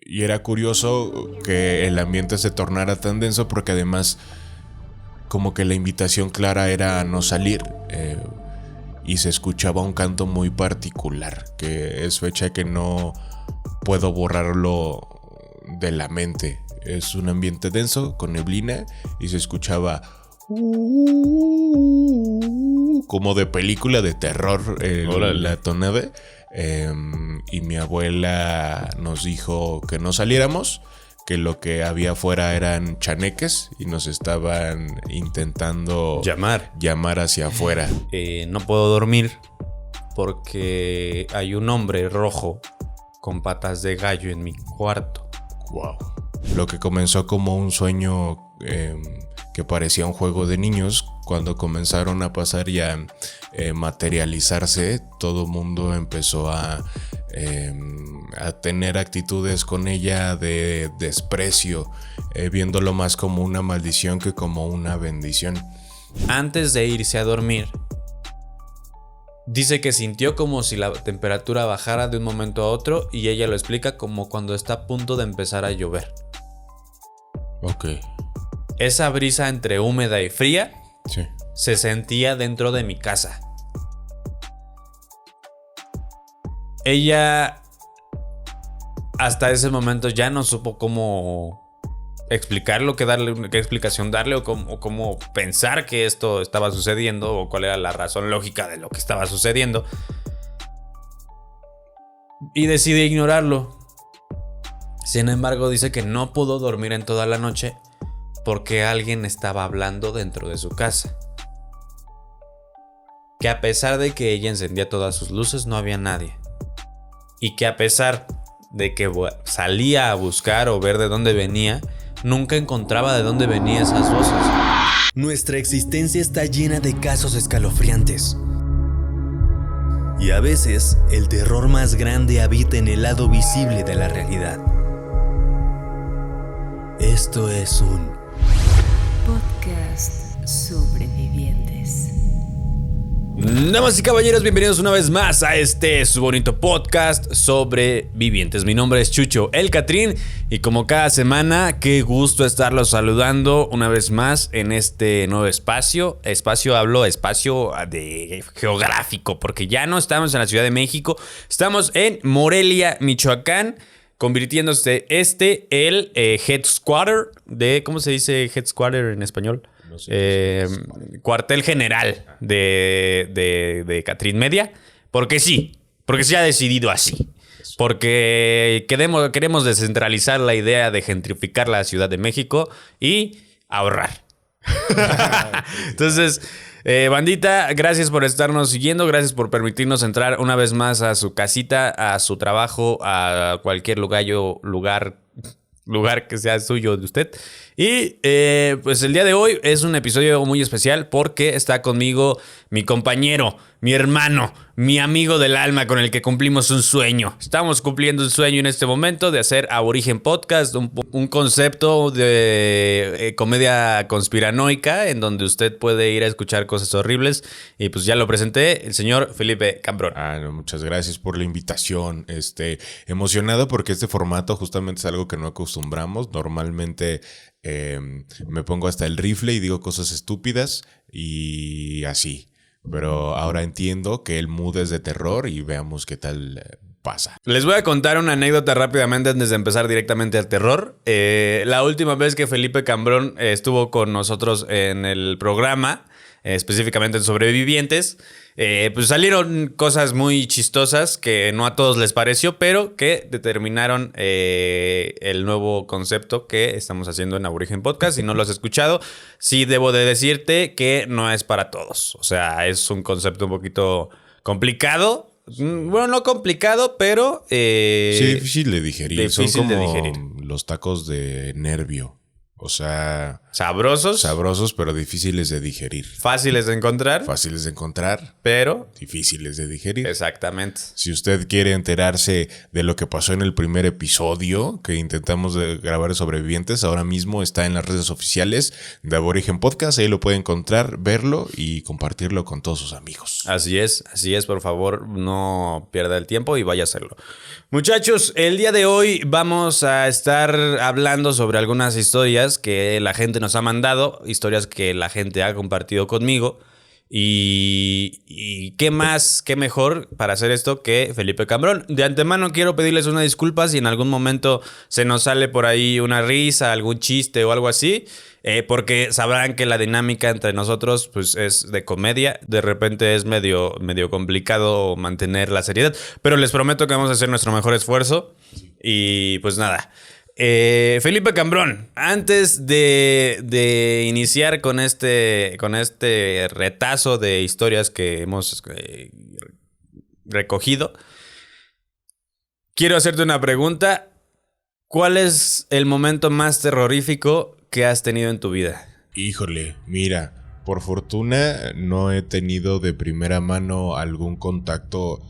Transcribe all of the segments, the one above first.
Y era curioso que el ambiente se tornara tan denso porque además como que la invitación clara era a no salir. Y se escuchaba un canto muy particular, que es fecha que no puedo borrarlo de la mente. Es un ambiente denso con neblina y se escuchaba como de película de terror la tonada. Y mi abuela nos dijo que no saliéramos, que lo que había afuera eran chaneques y nos estaban intentando llamar hacia afuera. No puedo dormir porque hay un hombre rojo con patas de gallo en mi cuarto. Wow. Lo que comenzó como un sueño que parecía un juego de niños, cuando comenzaron a pasar y a materializarse, todo mundo empezó a tener actitudes con ella de desprecio, viéndolo más como una maldición que como una bendición. Antes de irse a dormir, dice que sintió como si la temperatura bajara de un momento a otro y ella lo explica como cuando está a punto de empezar a llover. Ok. Esa brisa entre húmeda y fría Sí. se sentía dentro de mi casa. Ella hasta ese momento ya no supo cómo explicarlo, qué explicación darle o cómo pensar que esto estaba sucediendo o cuál era la razón lógica de lo que estaba sucediendo. Y decide ignorarlo. Sin embargo, dice que no pudo dormir en toda la noche porque alguien estaba hablando dentro de su casa. Que a pesar de que ella encendía todas sus luces, no había nadie. Y que a pesar de que salía a buscar o ver de dónde venía, nunca encontraba de dónde venían esas voces. Nuestra existencia está llena de casos escalofriantes. Y a veces, el terror más grande habita en el lado visible de la realidad. Esto es un podcast Sobrevivientes. Damas y caballeros, bienvenidos una vez más a su bonito podcast Sobrevivientes. Mi nombre es Chucho El Catrín y como cada semana, qué gusto estarlos saludando una vez más en este nuevo espacio. Hablo espacio de geográfico, porque ya no estamos en la Ciudad de México, estamos en Morelia, Michoacán, convirtiéndose el headquarter de... ¿Cómo se dice headquarter en español? No sé, Cuartel general de Catrín Media. Porque sí ha decidido así. Porque queremos descentralizar la idea de gentrificar la Ciudad de México y ahorrar. Entonces, bandita, gracias por estarnos siguiendo. Gracias por permitirnos entrar una vez más a su casita, a su trabajo, a cualquier lugar que sea suyo de usted. Y pues el día de hoy es un episodio muy especial porque está conmigo mi compañero, mi hermano, mi amigo del alma con el que cumplimos un sueño. Estamos cumpliendo un sueño en este momento de hacer Aborigen Podcast, un concepto de comedia conspiranoica en donde usted puede ir a escuchar cosas horribles. Y pues ya lo presenté, el señor Felipe Cambrón. No, muchas gracias por la invitación. Emocionado porque este formato justamente es algo que no acostumbramos. Normalmente me pongo hasta el rifle y digo cosas estúpidas y así. Pero ahora entiendo que el mood es de terror y veamos qué tal pasa. Les voy a contar una anécdota rápidamente antes de empezar directamente al terror. La última vez que Felipe Cambrón estuvo con nosotros en el programa, específicamente en Sobrevivientes, pues salieron cosas muy chistosas que no a todos les pareció, pero que determinaron el nuevo concepto que estamos haciendo en Aborigen Podcast. Si no lo has escuchado, sí debo de decirte que no es para todos. O sea, es un concepto un poquito complicado. Bueno, no complicado, pero... sí, difícil de digerir. Difícil Son como de digerir. los tacos de nervio. O sea... Sabrosos, pero difíciles de digerir. Fáciles de encontrar. Fáciles de encontrar, pero difíciles de digerir. Exactamente. Si usted quiere enterarse de lo que pasó en el primer episodio que intentamos grabar de Sobrevivientes, ahora mismo está en las redes oficiales de Aborigen Podcast. Ahí lo puede encontrar, verlo y compartirlo con todos sus amigos. Así es, por favor, no pierda el tiempo y vaya a hacerlo. Muchachos, el día de hoy vamos a estar hablando sobre algunas historias que la gente nos ha mandado, historias que la gente ha compartido conmigo. Y qué más, qué mejor para hacer esto que Felipe Cambrón. De antemano quiero pedirles una disculpa si en algún momento se nos sale por ahí una risa, algún chiste o algo así, porque sabrán que la dinámica entre nosotros pues es de comedia. De repente es medio complicado mantener la seriedad, pero les prometo que vamos a hacer nuestro mejor esfuerzo. Y pues nada. Felipe Cambrón, antes de iniciar con este retazo de historias que hemos recogido, quiero hacerte una pregunta. ¿Cuál es el momento más terrorífico que has tenido en tu vida? Híjole, mira, por fortuna no he tenido de primera mano algún contacto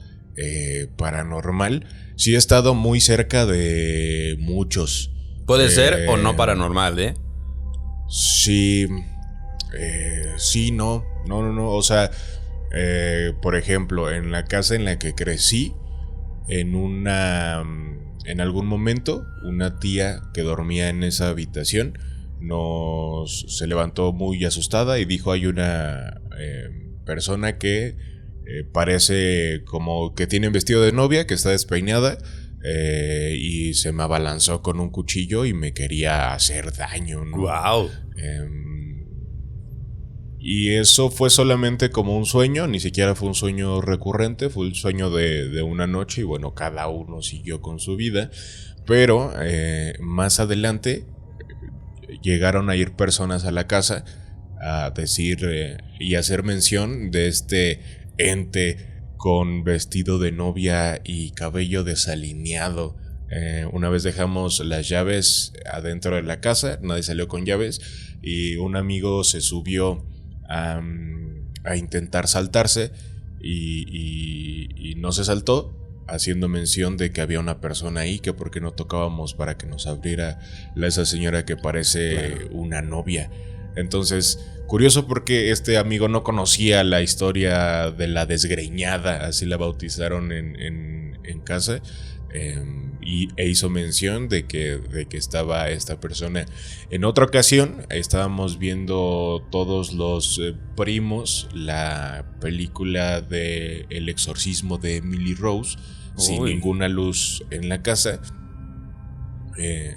paranormal. Sí he estado muy cerca de muchos. Puede ser o no paranormal, ¿eh? Sí. Sí, no. O sea, por ejemplo, en la casa en la que crecí, en algún momento, una tía que dormía en esa habitación se levantó muy asustada y dijo: hay una persona que parece como que tiene un vestido de novia, que está despeinada, y se me abalanzó con un cuchillo y me quería hacer daño, ¿no? ¡Wow! Y eso fue solamente como un sueño, ni siquiera fue un sueño recurrente, fue el sueño de una noche y bueno, cada uno siguió con su vida. Pero más adelante llegaron a ir personas a la casa a decir y hacer mención de este ente con vestido de novia y cabello desalineado. Una vez dejamos las llaves adentro de la casa, nadie salió con llaves y un amigo se subió a intentar saltarse y no se saltó, haciendo mención de que había una persona ahí, que por qué no tocábamos para que nos abriera esa señora que parece una novia. Entonces, curioso porque este amigo no conocía la historia de la desgreñada, así la bautizaron en casa, e hizo mención de que estaba esta persona. En otra ocasión estábamos viendo todos los primos la película de El exorcismo de Emily Rose, sin ninguna luz en la casa.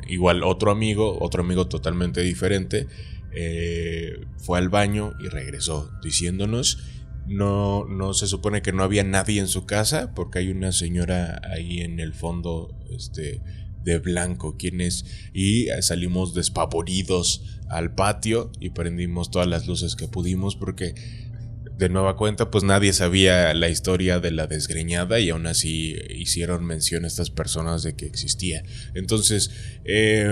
Igual otro amigo totalmente diferente, fue al baño y regresó diciéndonos: no se supone que no había nadie en su casa porque hay una señora ahí en el fondo de blanco, ¿quién es? Y salimos despavoridos al patio y prendimos todas las luces que pudimos porque de nueva cuenta pues nadie sabía la historia de la desgreñada y aún así hicieron mención a estas personas de que existía. Entonces he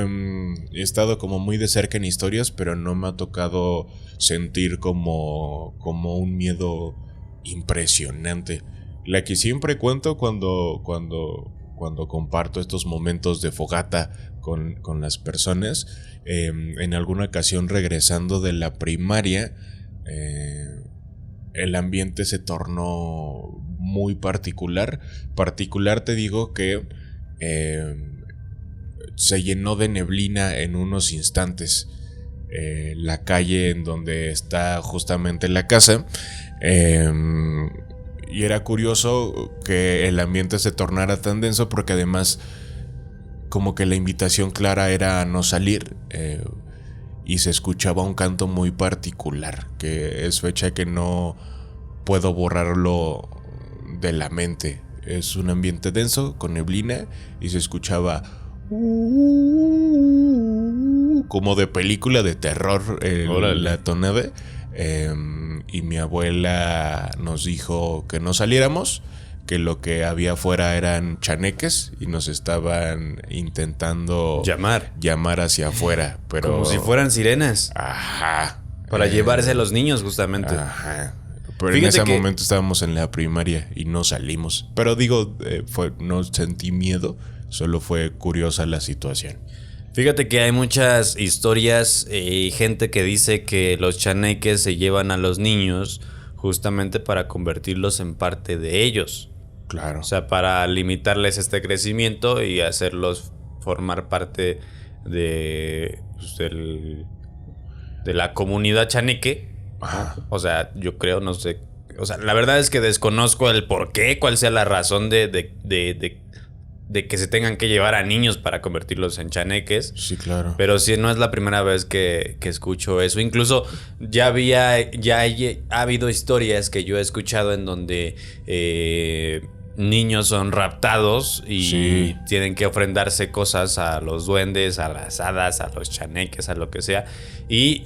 estado como muy de cerca en historias, pero no me ha tocado sentir como un miedo impresionante. La que siempre cuento cuando comparto estos momentos de fogata con las personas, en alguna ocasión regresando de la primaria, el ambiente se tornó muy particular. Particular te digo que se llenó de neblina en unos instantes. La calle en donde está justamente la casa, y era curioso que el ambiente se tornara tan denso porque además como que la invitación clara era a no salir, y se escuchaba un canto muy particular que es fecha que no puedo borrarlo de la mente. Es un ambiente denso con neblina y se escuchaba como de película de terror, la tonada. Y mi abuela nos dijo que no saliéramos, que lo que había afuera eran chaneques y nos estaban intentando llamar hacia afuera, pero como si fueran sirenas. Ajá. Para llevarse a los niños, justamente. Ajá. Pero Fíjate en ese que momento estábamos en la primaria y no salimos. Pero digo, no sentí miedo, solo fue curiosa la situación. Fíjate que hay muchas historias y gente que dice que los chaneques se llevan a los niños justamente para convertirlos en parte de ellos. Claro. O sea, para limitarles este crecimiento y hacerlos formar parte de, pues, de la comunidad chaneque. Ajá. O sea, yo creo, no sé. O sea, la verdad es que desconozco el por qué, cuál sea la razón de que se tengan que llevar a niños para convertirlos en chaneques. Sí, claro. Pero sí, no es la primera vez que escucho eso. Incluso ya ha habido historias que yo he escuchado en donde niños son raptados y tienen que ofrendarse cosas a los duendes, a las hadas, a los chaneques, a lo que sea. Y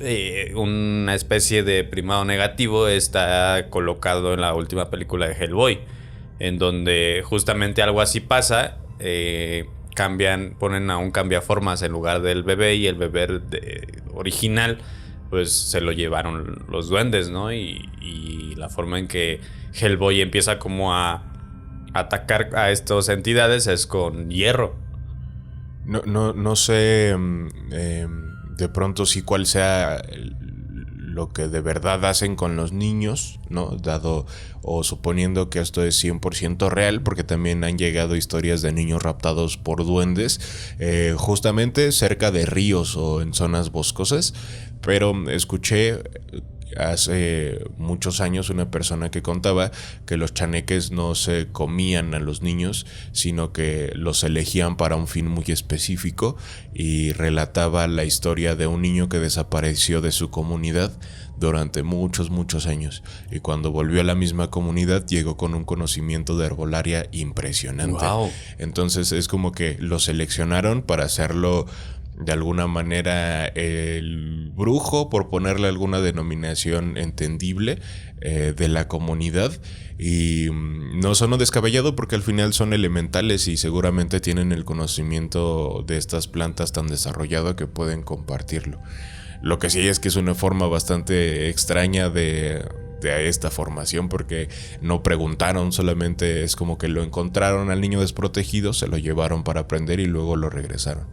una especie de primado negativo está colocado en la última película de Hellboy, en donde justamente algo así pasa. Ponen a un cambiaformas en lugar del bebé, y el bebé original pues se lo llevaron los duendes, ¿no? Y la forma en que Hellboy empieza como a atacar a estas entidades es con hierro. No sé de pronto sí cuál sea lo que de verdad hacen con los niños, ¿no? Dado o suponiendo que esto es 100% real, porque también han llegado historias de niños raptados por duendes, justamente cerca de ríos o en zonas boscosas. Pero escuché hace muchos años una persona que contaba que los chaneques no se comían a los niños, sino que los elegían para un fin muy específico, y relataba la historia de un niño que desapareció de su comunidad durante muchos años, y cuando volvió a la misma comunidad llegó con un conocimiento de herbolaria impresionante. Wow. Entonces es como que lo seleccionaron para hacerlo de alguna manera el brujo, por ponerle alguna denominación entendible, de la comunidad. Y no sonó descabellado, porque al final son elementales y seguramente tienen el conocimiento de estas plantas tan desarrollado que pueden compartirlo. Lo que sí es que es una forma bastante extraña de esta formación, porque no preguntaron, solamente es como que lo encontraron al niño desprotegido, se lo llevaron para aprender y luego lo regresaron.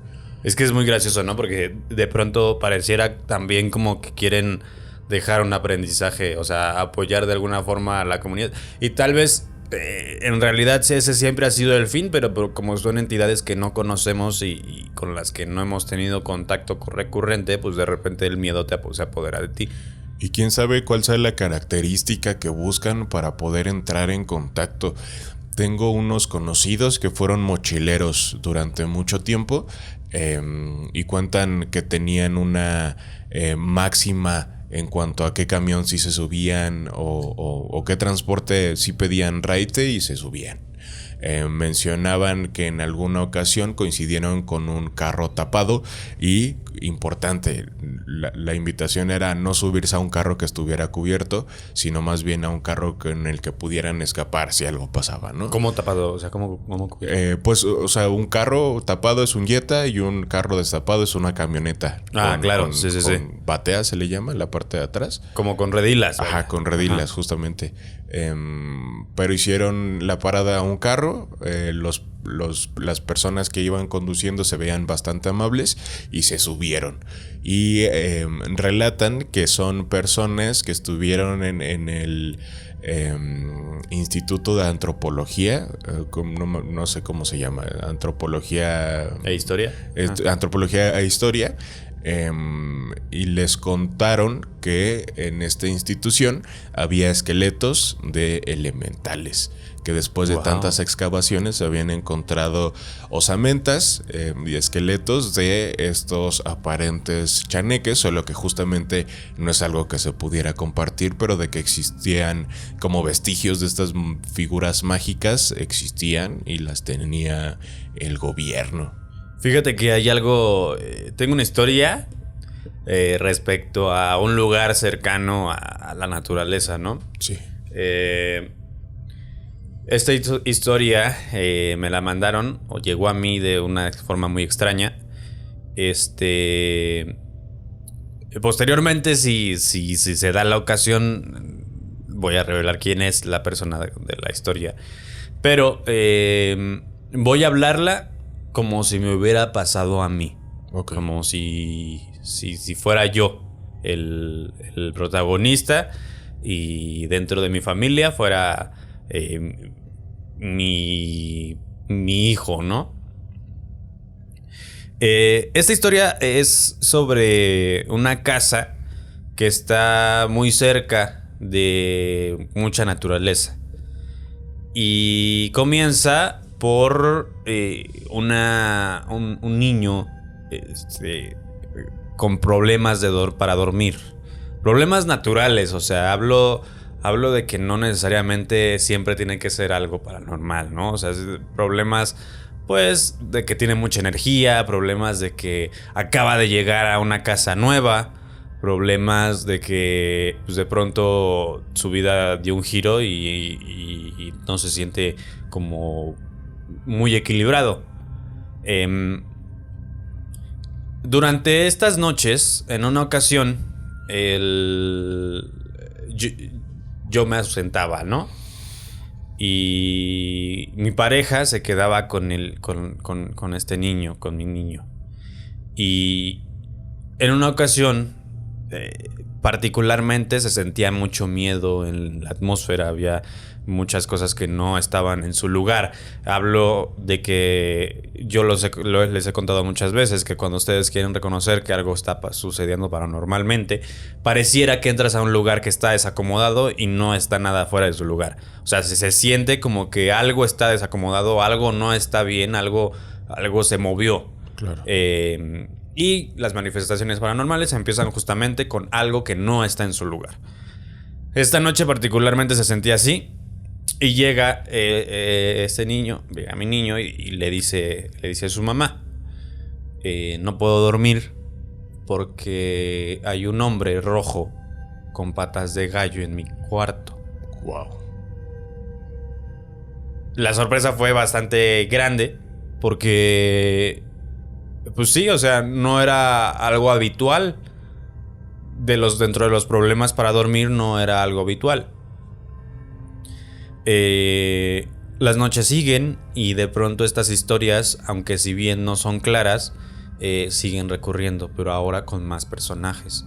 Es que es muy gracioso, ¿no? Porque de pronto pareciera también como que quieren dejar un aprendizaje, o sea, apoyar de alguna forma a la comunidad. Y tal vez en realidad ese siempre ha sido el fin, pero como son entidades que no conocemos y con las que no hemos tenido contacto recurrente, pues de repente el miedo se apodera de ti. Y quién sabe cuál sea la característica que buscan para poder entrar en contacto. Tengo unos conocidos que fueron mochileros durante mucho tiempo, y cuentan que tenían una máxima en cuanto a qué camión sí se subían o qué transporte sí pedían raite y se subían. Mencionaban que en alguna ocasión coincidieron con un carro tapado, y importante, la invitación era no subirse a un carro que estuviera cubierto, sino más bien a un carro en el que pudieran escapar si algo pasaba, ¿no? ¿Cómo tapado? O sea, ¿cómo cubierto? Pues, o sea, un carro tapado es un Jetta y un carro destapado es una camioneta. Claro, sí. Con batea se le llama, la parte de atrás. Como con redilas. Ajá, con redilas, justamente. Pero hicieron la parada a un carro. Las personas que iban conduciendo se veían bastante amables y se subieron. Y relatan que son personas que estuvieron en el Instituto de Antropología, no sé cómo se llama, Antropología ¿E historia? Antropología e Historia. Y les contaron que en esta institución había esqueletos de elementales, que después de tantas excavaciones se habían encontrado osamentas y esqueletos de estos aparentes chaneques, solo que justamente no es algo que se pudiera compartir, pero de que existían como vestigios de estas figuras mágicas, existían y las tenía el gobierno. Fíjate que hay algo, tengo una historia respecto a un lugar cercano a la naturaleza, ¿no? Sí. Esta historia me la mandaron o llegó a mí de una forma muy extraña. Posteriormente, si se da la ocasión, voy a revelar quién es la persona de la historia. Pero voy a hablarla como si me hubiera pasado a mí. Ok. Como si fuera yo el protagonista y dentro de mi familia fuera mi hijo, ¿no? Esta historia es sobre una casa que está muy cerca de mucha naturaleza. Y comienza por un niño con problemas para dormir. Problemas naturales, o sea, hablo de que no necesariamente siempre tiene que ser algo paranormal, ¿no? O sea, problemas, pues, de que tiene mucha energía, problemas de que acaba de llegar a una casa nueva, problemas de que, pues, de pronto su vida dio un giro y no se siente como muy equilibrado. Durante estas noches, en una ocasión, yo me ausentaba, ¿no? Y mi pareja se quedaba con este niño, con mi niño. Y en una ocasión, particularmente se sentía mucho miedo en la atmósfera, había muchas cosas que no estaban en su lugar. Hablo de que yo les he contado muchas veces que cuando ustedes quieren reconocer que algo está sucediendo paranormalmente, pareciera que entras a un lugar que está desacomodado y no está nada fuera de su lugar. O sea, se siente como que algo está desacomodado, algo no está bien, algo se movió. Claro. Y las manifestaciones paranormales empiezan justamente con algo que no está en su lugar. Esta noche particularmente se sentía así. Y llega este niño, llega mi niño y le dice a su mamá: no puedo dormir porque hay un hombre rojo con patas de gallo en mi cuarto. Wow. La sorpresa fue bastante grande porque, pues sí, o sea, no era algo habitual. Dentro de los problemas para dormir no era algo habitual. Las noches siguen y de pronto estas historias, aunque si bien no son claras, siguen recurriendo, pero ahora con más personajes.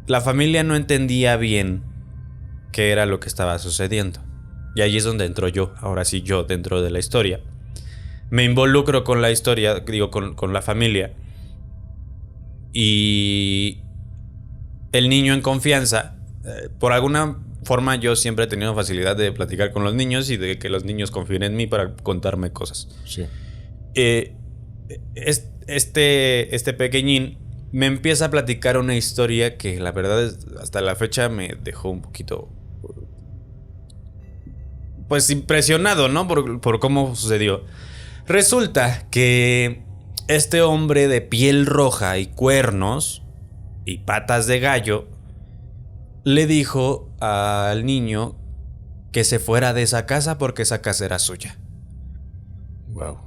La familia no entendía bien qué era lo que estaba sucediendo. Y ahí es donde entro yo, ahora sí yo dentro de la historia. Me involucro con la historia, digo, con la familia. Y el niño en confianza, por alguna forma yo siempre he tenido facilidad de platicar con los niños y de que los niños confíen en mí para contarme cosas. Sí. Este pequeñín me empieza a platicar una historia que la verdad hasta la fecha me dejó un poquito, pues, impresionado, ¿no? Por cómo sucedió. Resulta que este hombre de piel roja y cuernos y patas de gallo le dijo al niño que se fuera de esa casa porque esa casa era suya. Wow.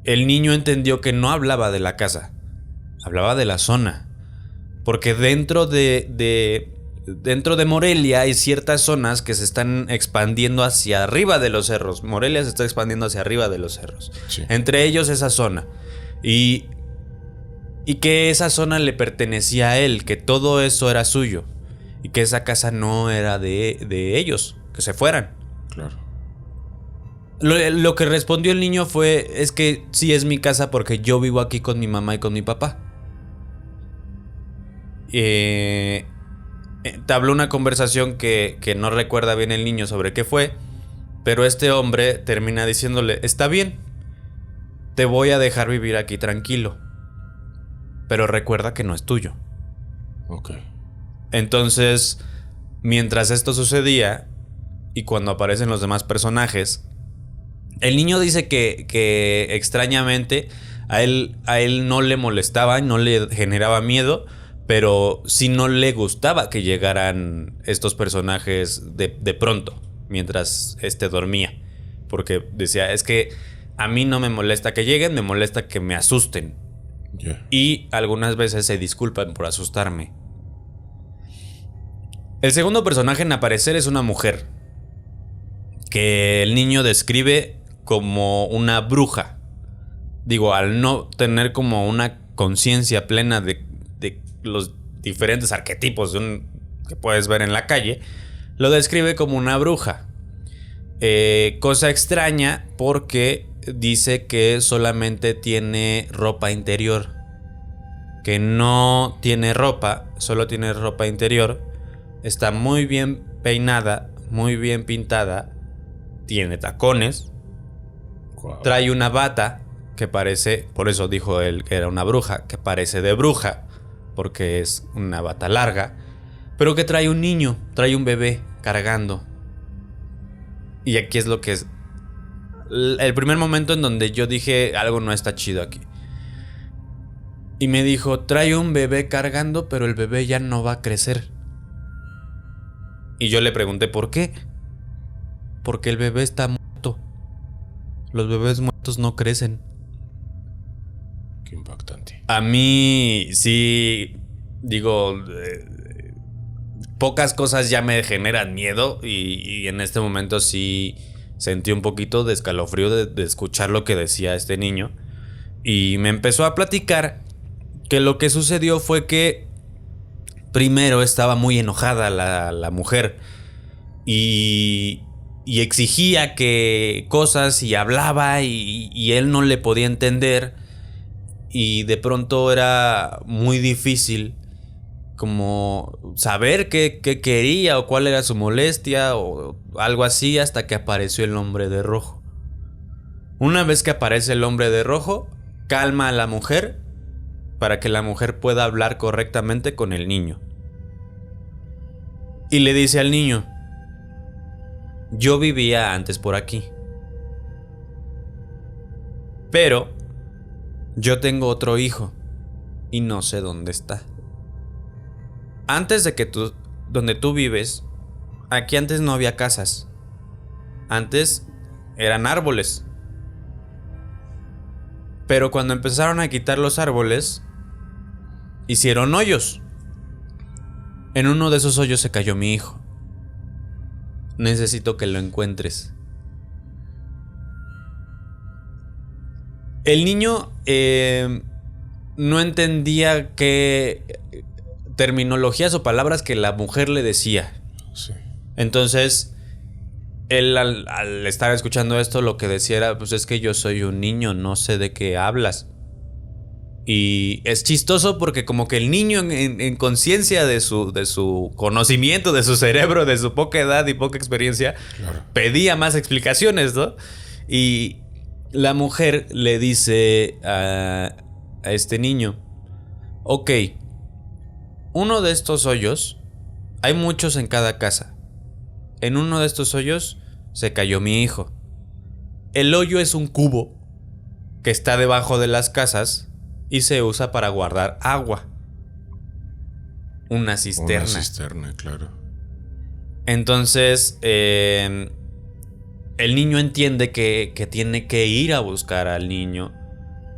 El niño entendió que no hablaba de la casa, hablaba de la zona. Porque dentro de Morelia hay ciertas zonas que se están expandiendo hacia arriba de los cerros. Morelia se está expandiendo hacia arriba de los cerros. Sí. Entre ellos esa zona. Y que esa zona le pertenecía a él, que todo eso era suyo. Y que esa casa no era de ellos, que se fueran. Claro. Lo que respondió el niño fue: es que sí es mi casa porque yo vivo aquí con mi mamá y con mi papá. Tabló una conversación que no recuerda bien el niño sobre qué fue, pero este hombre termina diciéndole: está bien, te voy a dejar vivir aquí tranquilo, pero recuerda que no es tuyo. Ok. Entonces, mientras esto sucedía y cuando aparecen los demás personajes, el niño dice que extrañamente a él no le molestaba, no le generaba miedo, pero sí no le gustaba que llegaran estos personajes de pronto. mientras dormía. Porque decía, es que a mí no me molesta que lleguen, me molesta que me asusten. Ya. Y algunas veces se disculpan por asustarme. El segundo personaje en aparecer es una mujer que el niño describe como una bruja. Digo, al no tener como una conciencia plena de los diferentes arquetipos que puedes ver en la calle, lo describe como una bruja. Cosa extraña porque dice que solamente tiene ropa interior. Que no tiene ropa, solo tiene ropa interior. Está muy bien peinada, muy bien pintada. Tiene tacones. Wow. Trae una bata que parece, por eso dijo él que era una bruja, que parece de bruja, porque es una bata larga, pero que trae un niño, trae un bebé cargando. Y aquí es lo que es el primer momento en donde yo dije, algo no está chido aquí. Y me dijo, trae un bebé cargando, pero el bebé ya no va a crecer. Y yo le pregunté, ¿por qué? Porque el bebé está muerto. Los bebés muertos no crecen. Qué impactante. A mí sí, digo, pocas cosas ya me generan miedo y en este momento sí sentí un poquito de escalofrío de escuchar lo que decía este niño. Y me empezó a platicar que lo que sucedió fue que primero estaba muy enojada la mujer y exigía que cosas y hablaba y él no le podía entender. Y de pronto era muy difícil como saber qué quería o cuál era su molestia o algo así hasta que apareció el hombre de rojo. Una vez que aparece el hombre de rojo, calma a la mujer para que la mujer pueda hablar correctamente con el niño. Y le dice al niño, yo vivía antes por aquí, pero yo tengo otro hijo y no sé dónde está. Antes de que donde tú vives, aquí antes no había casas. Antes eran árboles. Pero cuando empezaron a quitar los árboles, hicieron hoyos. En uno de esos hoyos se cayó mi hijo. Necesito que lo encuentres. El niño no entendía qué terminologías o palabras que la mujer le decía. Sí. Entonces, él al estar escuchando esto, lo que decía era, pues es que yo soy un niño, no sé de qué hablas. Y es chistoso porque como que el niño en conciencia de su conocimiento, de su cerebro, de su poca edad y poca experiencia, Claro. pedía más explicaciones, ¿no? Y la mujer le dice a este niño, ok, uno de estos hoyos, hay muchos en cada casa. En uno de estos hoyos se cayó mi hijo. El hoyo es un cubo que está debajo de las casas y se usa para guardar agua. Una cisterna. Una cisterna, claro. Entonces, el niño entiende que tiene que ir a buscar al niño,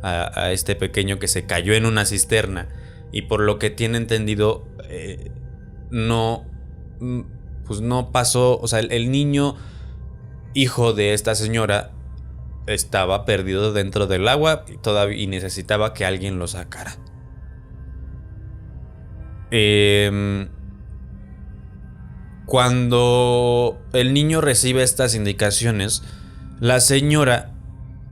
a este pequeño que se cayó en una cisterna. Y por lo que tiene entendido, no pasó. O sea, el niño, hijo de esta señora, estaba perdido dentro del agua y necesitaba que alguien lo sacara. Cuando el niño recibe estas indicaciones, la señora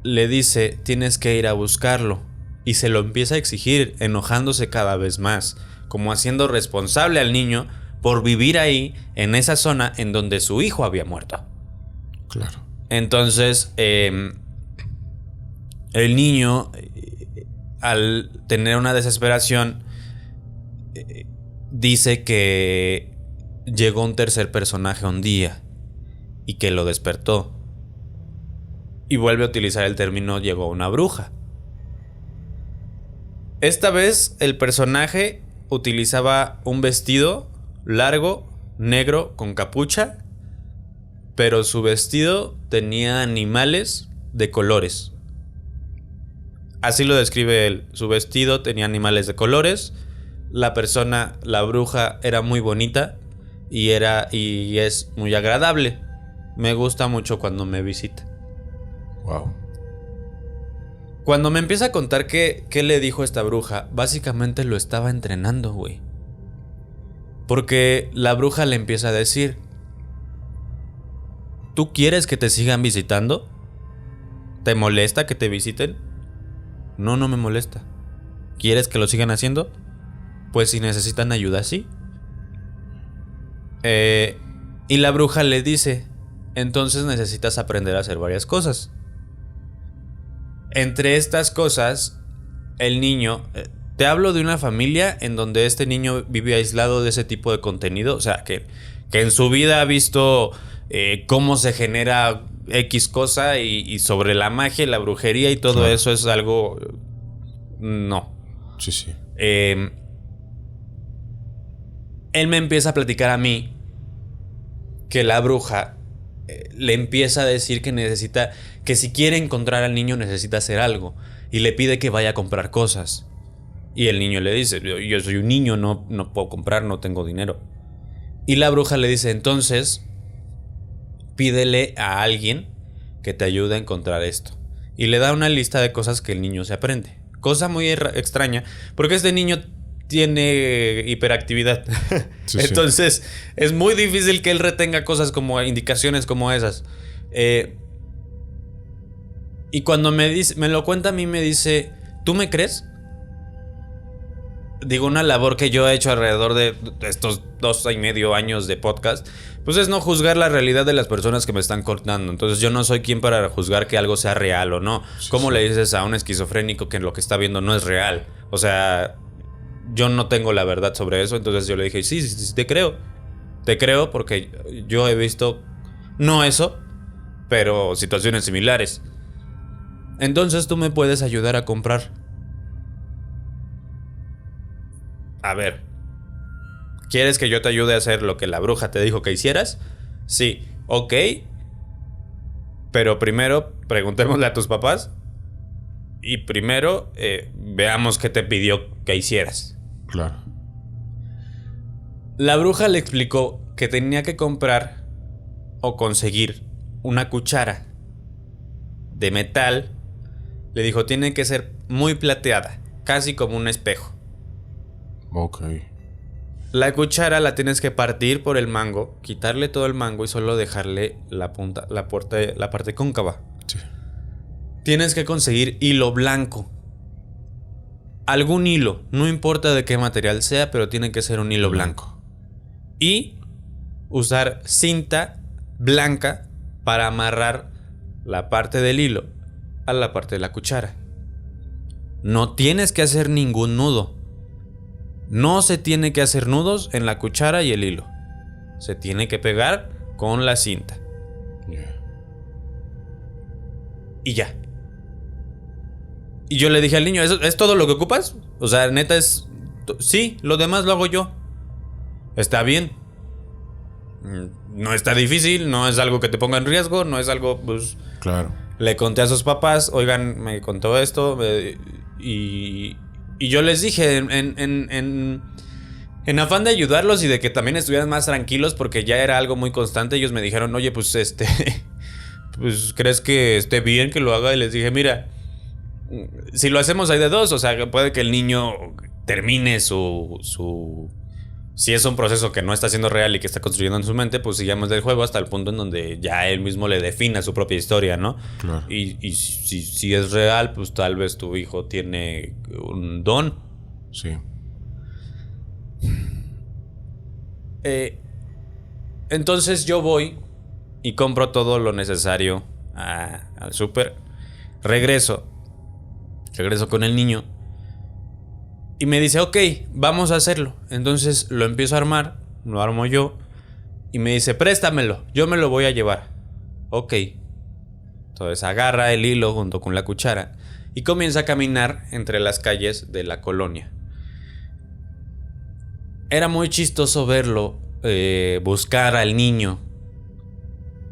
le dice, tienes que ir a buscarlo. Y se lo empieza a exigir, enojándose cada vez más, como haciendo responsable al niño por vivir ahí, en esa zona en donde su hijo había muerto. Claro. Entonces, el niño, al tener una desesperación, dice que llegó un tercer personaje un día y que lo despertó. Y vuelve a utilizar el término llegó una bruja. Esta vez el personaje utilizaba un vestido largo, negro, con capucha, pero su vestido tenía animales de colores. Así lo describe él. Su vestido tenía animales de colores. La persona, la bruja, era muy bonita y es muy agradable. Me gusta mucho cuando me visita. Wow. Cuando me empieza a contar qué le dijo esta bruja, básicamente lo estaba entrenando, güey. Porque la bruja le empieza a decir: ¿tú quieres que te sigan visitando? ¿Te molesta que te visiten? No, no me molesta. ¿Quieres que lo sigan haciendo? Pues si necesitan ayuda, sí. Y la bruja le dice: entonces necesitas aprender a hacer varias cosas. Entre estas cosas, el niño... te hablo de una familia en donde este niño vive aislado de ese tipo de contenido. O sea, que en su vida ha visto cómo se genera X cosa y sobre la magia y la brujería y todo claro. eso es algo... No. Sí, sí. Él me empieza a platicar a mí que la bruja le empieza a decir que necesita... que si quiere encontrar al niño necesita hacer algo. Y le pide que vaya a comprar cosas. Y el niño le dice: yo soy un niño, no puedo comprar, no tengo dinero. Y la bruja le dice: entonces pídele a alguien que te ayude a encontrar esto. Y le da una lista de cosas que el niño se aprende. Cosa muy extraña, porque este niño tiene hiperactividad. Sí, entonces es muy difícil que él retenga cosas como indicaciones como esas. Y cuando me lo cuenta a mí, me dice: ¿tú me crees? Digo, una labor que yo he hecho alrededor de estos 2.5 años de podcast, pues es no juzgar la realidad de las personas que me están contando. Entonces yo no soy quien para juzgar que algo sea real o no. Sí, ¿Cómo sí. le dices a un esquizofrénico que lo que está viendo no es real? O sea, yo no tengo la verdad sobre eso. Entonces yo le dije: sí, te creo. Te creo porque yo he visto, no eso, pero situaciones similares. Entonces tú me puedes ayudar a comprar. A ver, ¿quieres que yo te ayude a hacer lo que la bruja te dijo que hicieras? Sí, ok. Pero primero preguntémosle a tus papás. Y primero veamos qué te pidió que hicieras. Claro. La bruja le explicó que tenía que comprar o conseguir una cuchara de metal. Le dijo: tiene que ser muy plateada, casi como un espejo. Ok. La cuchara la tienes que partir por el mango, quitarle todo el mango y solo dejarle la punta, la parte cóncava. Sí. Tienes que conseguir hilo blanco. Algún hilo, no importa de qué material sea, pero tiene que ser un hilo blanco. Y usar cinta blanca para amarrar la parte del hilo a la parte de la cuchara. No tienes que hacer ningún nudo. No se tiene que hacer nudos en la cuchara y el hilo. Se tiene que pegar con la cinta. Yeah. Y ya. Y yo le dije al niño: ¿eso es todo lo que ocupas? O sea, neta es... Sí, lo demás lo hago yo. Está bien. No está difícil, no es algo que te ponga en riesgo, no es algo, pues... Claro. Le conté a sus papás: oigan, me contó esto. Y yo les dije, en afán de ayudarlos y de que también estuvieran más tranquilos, porque ya era algo muy constante, ellos me dijeron: oye, pues pues ¿crees que esté bien que lo haga? Y les dije: mira, si lo hacemos hay de dos. O sea, puede que el niño termine su si es un proceso que no está siendo real y que está construyendo en su mente, pues sigamos del juego hasta el punto en donde ya él mismo le defina su propia historia, ¿no? Claro. Y si es real, pues tal vez tu hijo tiene un don. Sí. Entonces yo voy y compro todo lo necesario al súper. Regreso con el niño y me dice: ok, vamos a hacerlo. Entonces lo empiezo a armar, lo armo yo y me dice: préstamelo, yo me lo voy a llevar. Ok. Entonces agarra el hilo junto con la cuchara y comienza a caminar entre las calles de la colonia. Era muy chistoso verlo buscar al niño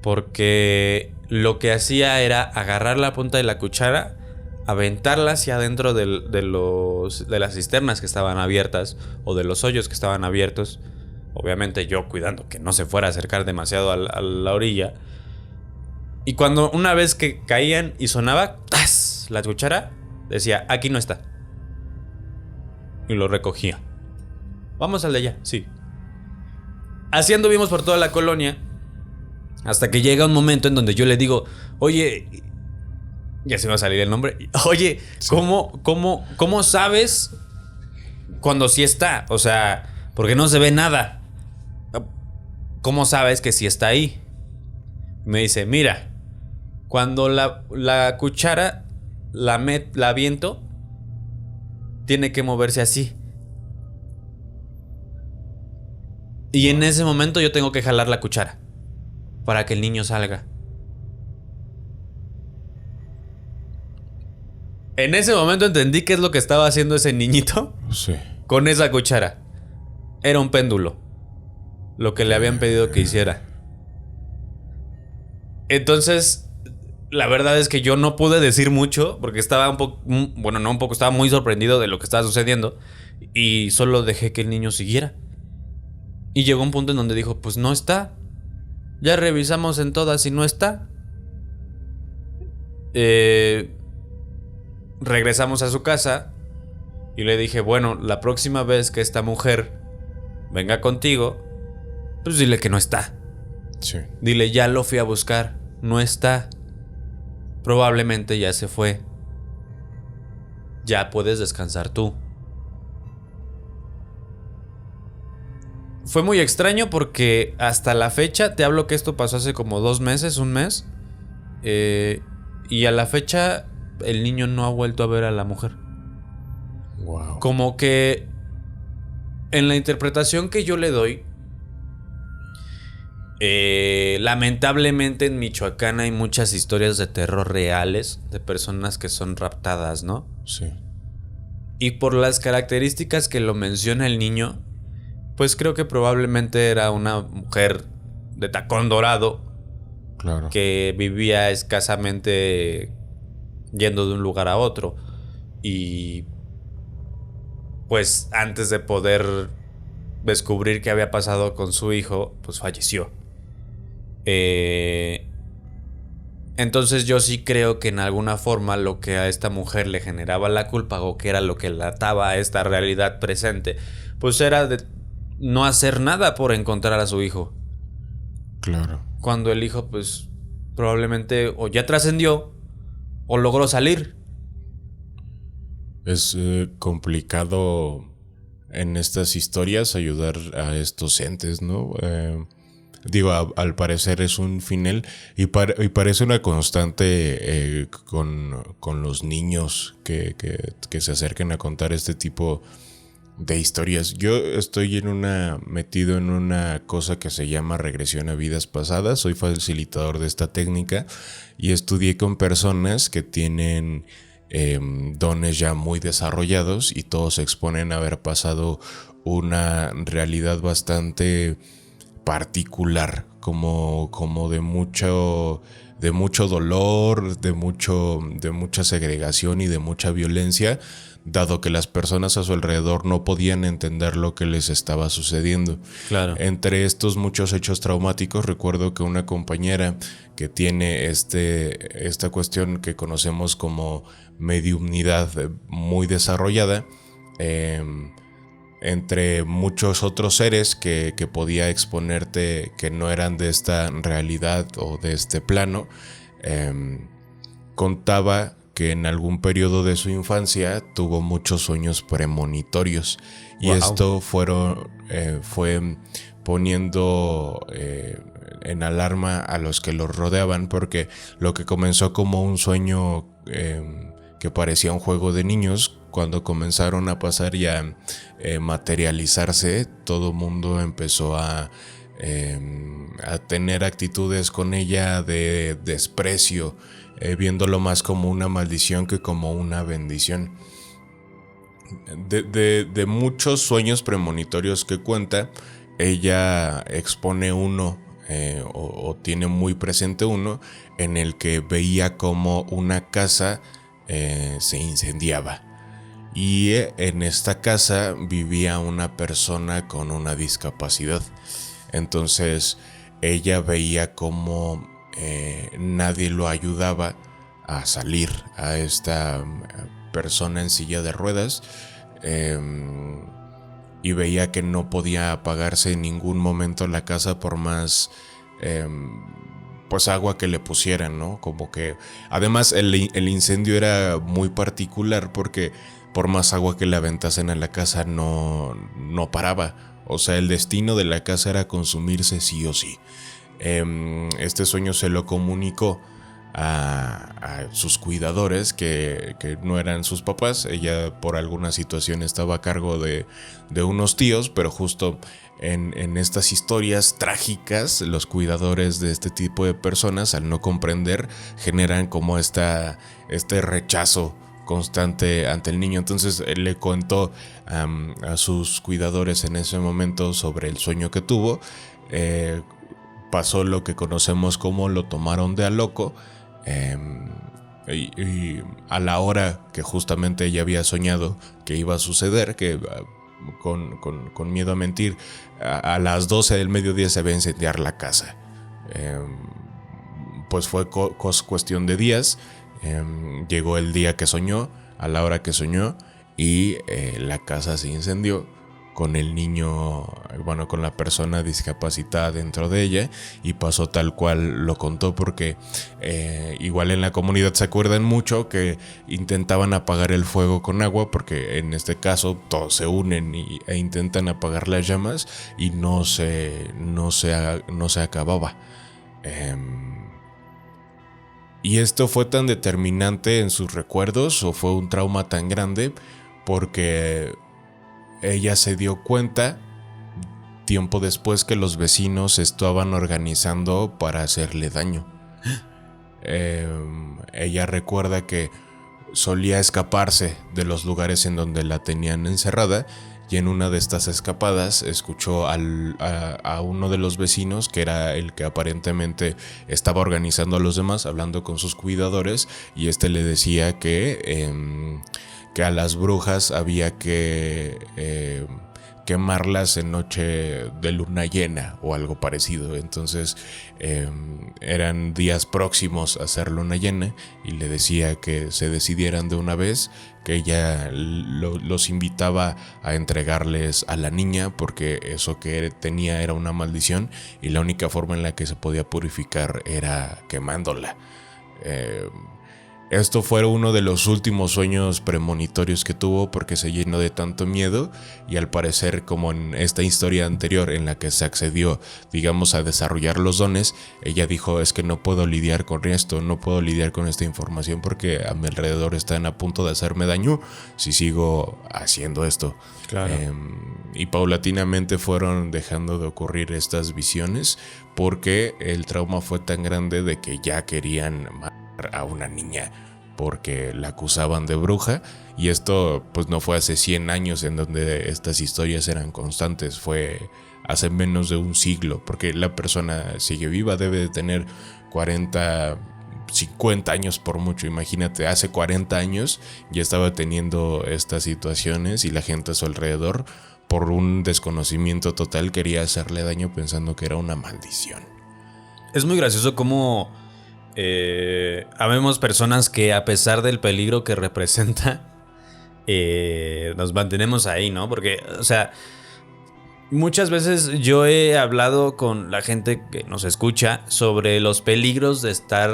Porque lo que hacía era agarrar la punta de la cuchara, aventarla hacia adentro de las cisternas que estaban abiertas o de los hoyos que estaban abiertos. Obviamente yo cuidando que no se fuera a acercar demasiado a la orilla. Y cuando una vez que caían y sonaba ¡tas! La cuchara, decía, aquí no está. Y lo recogía. Vamos al de allá, sí. Así anduvimos por toda la colonia. Hasta que llega un momento en donde yo le digo, oye, ya se me va a salir el nombre. Oye, sí. ¿Cómo sabes cuando sí está? O sea, porque no se ve nada. ¿Cómo sabes que sí está ahí? Me dice, mira, cuando la cuchara la aviento, tiene que moverse así. Y en ese momento yo tengo que jalar la cuchara para que el niño salga. En ese momento entendí qué es lo que estaba haciendo ese niñito. Sí. Con esa cuchara. Era un péndulo. Lo que le habían pedido que hiciera. Entonces, la verdad es que yo no pude decir mucho porque estaba estaba muy sorprendido de lo que estaba sucediendo y solo dejé que el niño siguiera. Y llegó un punto en donde dijo, pues no está. Ya revisamos en todas y no está. Regresamos a su casa y le dije, bueno, la próxima vez que esta mujer venga contigo, pues dile que no está. Sí. Dile, ya lo fui a buscar, no está. Probablemente ya se fue. Ya puedes descansar tú. Fue muy extraño porque hasta la fecha, te hablo que esto pasó hace como 2 meses, 1 mes. Y a la fecha el niño no ha vuelto a ver a la mujer. Wow. Como que en la interpretación que yo le doy, lamentablemente en Michoacán hay muchas historias de terror reales de personas que son raptadas, ¿no? Sí. Y por las características que lo menciona el niño, pues creo que probablemente era una mujer de tacón dorado. Claro. Que vivía escasamente yendo de un lugar a otro. Y pues antes de poder descubrir qué había pasado con su hijo, pues falleció. Entonces yo sí creo que en alguna forma lo que a esta mujer le generaba la culpa, o que era lo que la ataba a esta realidad presente, pues era de no hacer nada por encontrar a su hijo. Claro. Cuando el hijo pues probablemente o ya trascendió o logró salir. Es complicado en estas historias ayudar a estos entes, ¿no? Digo, al parecer es un final y parece una constante con los niños que se acerquen a contar este tipo de historias. Yo estoy metido en una cosa que se llama regresión a vidas pasadas. Soy facilitador de esta técnica y estudié con personas que tienen dones ya muy desarrollados y todos exponen haber pasado una realidad bastante particular, como de mucho dolor, de mucha segregación y de mucha violencia, dado que las personas a su alrededor no podían entender lo que les estaba sucediendo. Claro. Entre estos muchos hechos traumáticos, recuerdo que una compañera que tiene esta cuestión que conocemos como mediumnidad muy desarrollada, entre muchos otros seres que podía exponerte que no eran de esta realidad o de este plano, contaba que en algún periodo de su infancia tuvo muchos sueños premonitorios. Y wow. Esto fue poniendo en alarma a los que los rodeaban, porque lo que comenzó como un sueño que parecía un juego de niños, cuando comenzaron a pasar y a materializarse, todo mundo empezó a tener actitudes con ella de desprecio, viéndolo más como una maldición que como una bendición. De muchos sueños premonitorios que cuenta, ella expone uno o tiene muy presente uno, en el que veía como una casa se incendiaba. Y en esta casa vivía una persona con una discapacidad. Entonces ella veía como nadie lo ayudaba a salir a esta persona en silla de ruedas. Y veía que no podía apagarse en ningún momento la casa por más pues agua que le pusieran, ¿no? Como que además el incendio era muy particular porque por más agua que le aventasen a la casa no paraba. O sea, el destino de la casa era consumirse sí o sí. Este sueño se lo comunicó a sus cuidadores, que no eran sus papás. Ella por alguna situación estaba a cargo de unos tíos, pero justo en estas historias trágicas, los cuidadores de este tipo de personas, al no comprender, generan como este rechazo constante ante el niño. Entonces él le contó a sus cuidadores en ese momento sobre el sueño que tuvo. Pasó lo que conocemos como lo tomaron de a loco. Y a la hora que justamente ella había soñado que iba a suceder, que con miedo a mentir, a las 12 del mediodía se va a incendiar la casa. Pues fue cuestión de días. Llegó el día que soñó, a la hora que soñó, y la casa se incendió con el niño, bueno, con la persona discapacitada dentro de ella, y pasó tal cual lo contó, porque igual en la comunidad se acuerdan mucho que intentaban apagar el fuego con agua, porque en este caso todos se unen e intentan apagar las llamas y no se acababa. Y esto fue tan determinante en sus recuerdos, o fue un trauma tan grande, porque ella se dio cuenta tiempo después que los vecinos estaban organizando para hacerle daño. Ella recuerda que solía escaparse de los lugares en donde la tenían encerrada, y en una de estas escapadas escuchó a uno de los vecinos, que era el que aparentemente estaba organizando a los demás, hablando con sus cuidadores, y este le decía que a las brujas había que quemarlas en noche de luna llena o algo parecido. Entonces eran días próximos a hacer luna llena, y le decía que se decidieran de una vez, que ella los invitaba a entregarles a la niña, porque eso que tenía era una maldición, y la única forma en la que se podía purificar era quemándola. Esto fue uno de los últimos sueños premonitorios que tuvo, porque se llenó de tanto miedo, y al parecer, como en esta historia anterior en la que se accedió, digamos, a desarrollar los dones, ella dijo: es que no puedo lidiar con esto, no puedo lidiar con esta información, porque a mi alrededor están a punto de hacerme daño si sigo haciendo esto. Claro. Y paulatinamente fueron dejando de ocurrir estas visiones, porque el trauma fue tan grande de que ya querían a una niña porque la acusaban de bruja. Y esto pues no fue hace 100 años en donde estas historias eran constantes, fue hace menos de un siglo, porque la persona sigue viva, debe de tener 40, 50 años por mucho. Imagínate, hace 40 años ya estaba teniendo estas situaciones, y la gente a su alrededor, por un desconocimiento total, quería hacerle daño pensando que era una maldición. Es muy gracioso cómo habemos personas que, a pesar del peligro que representa, nos mantenemos ahí, ¿no? Porque, o sea, muchas veces yo he hablado con la gente que nos escucha sobre los peligros de estar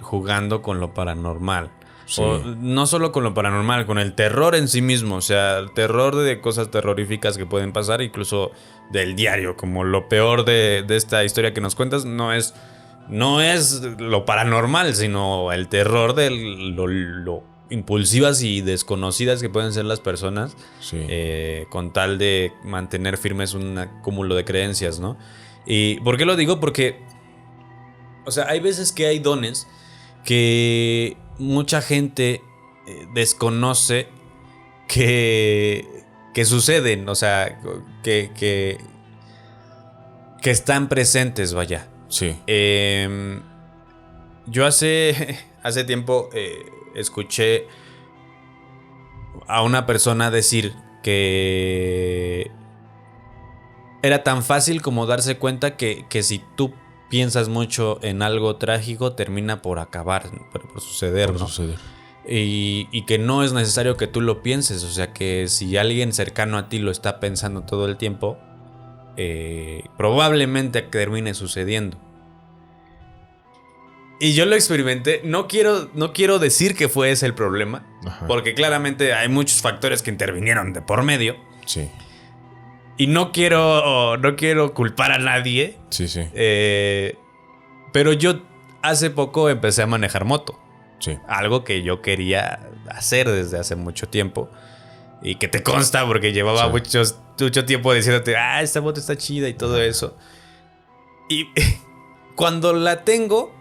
jugando con lo paranormal. Sí. O no solo con lo paranormal, con el terror en sí mismo. O sea, el terror de cosas terroríficas que pueden pasar, incluso del diario. Como lo peor de esta historia que nos cuentas no es lo paranormal, sino el terror de lo impulsivas y desconocidas que pueden ser las personas, sí, con tal de mantener firmes un cúmulo de creencias, ¿no? ¿Y por qué lo digo? Porque, o sea, hay veces que hay dones que mucha gente desconoce que suceden, o sea, que están presentes, vaya. Sí. Yo hace tiempo escuché a una persona decir que era tan fácil como darse cuenta que si tú piensas mucho en algo trágico, termina por acabar, por suceder, Por ¿no? suceder. Y que no es necesario que tú lo pienses. O sea, que si alguien cercano a ti lo está pensando todo el tiempo, probablemente termine sucediendo. Y yo lo experimenté. No quiero decir que fue ese el problema. Ajá. Porque claramente hay muchos factores que intervinieron de por medio. Sí. Y no quiero culpar a nadie. Sí, sí. Pero yo hace poco empecé a manejar moto. Sí. Algo que yo quería hacer desde hace mucho tiempo. Y que te consta porque llevaba mucho tiempo diciéndote, esta moto está chida y todo eso. Y cuando la tengo,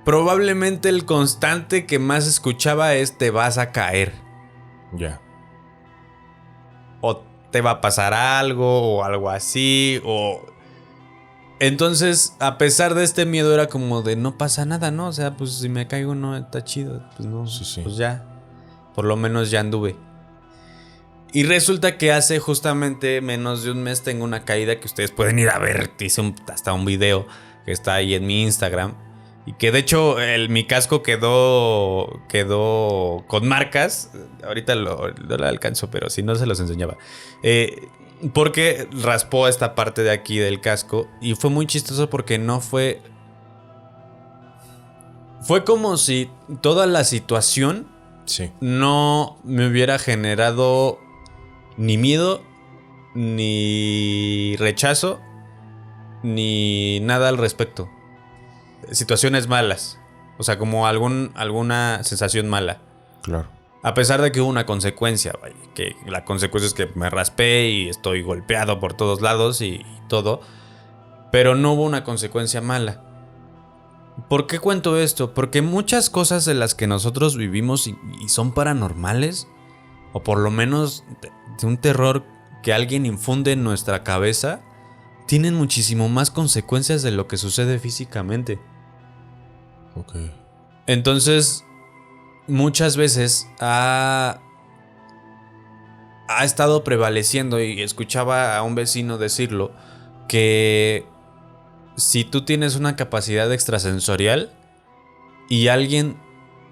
probablemente el constante que más escuchaba es: te vas a caer. Ya. O te va a pasar algo, o algo así, o... Entonces, a pesar de este miedo, era como de no pasa nada, ¿no? O sea, pues si me caigo no está chido. Pues no, Sí. pues ya. Por lo menos ya anduve. Y resulta que hace justamente menos de un mes tengo una caída que ustedes pueden ir a ver. Hice hasta un video que está ahí en mi Instagram. Y que de hecho mi casco quedó con marcas. Ahorita no lo alcanzo, pero si no se los enseñaba. Porque raspó esta parte de aquí del casco. Y fue muy chistoso porque no fue... Fue como si toda la situación Sí. no me hubiera generado ni miedo, ni rechazo, ni nada al respecto. Situaciones malas. O sea, como alguna sensación mala. Claro. A pesar de que hubo una consecuencia, vaya, que la consecuencia es que me raspé y estoy golpeado por todos lados y todo. Pero no hubo una consecuencia mala. ¿Por qué cuento esto? Porque muchas cosas de las que nosotros vivimos y son paranormales, o por lo menos de un terror que alguien infunde en nuestra cabeza, tienen muchísimo más consecuencias de lo que sucede físicamente. Ok. Entonces, muchas veces ha estado prevaleciendo, y escuchaba a un vecino decirlo, que si tú tienes una capacidad extrasensorial y alguien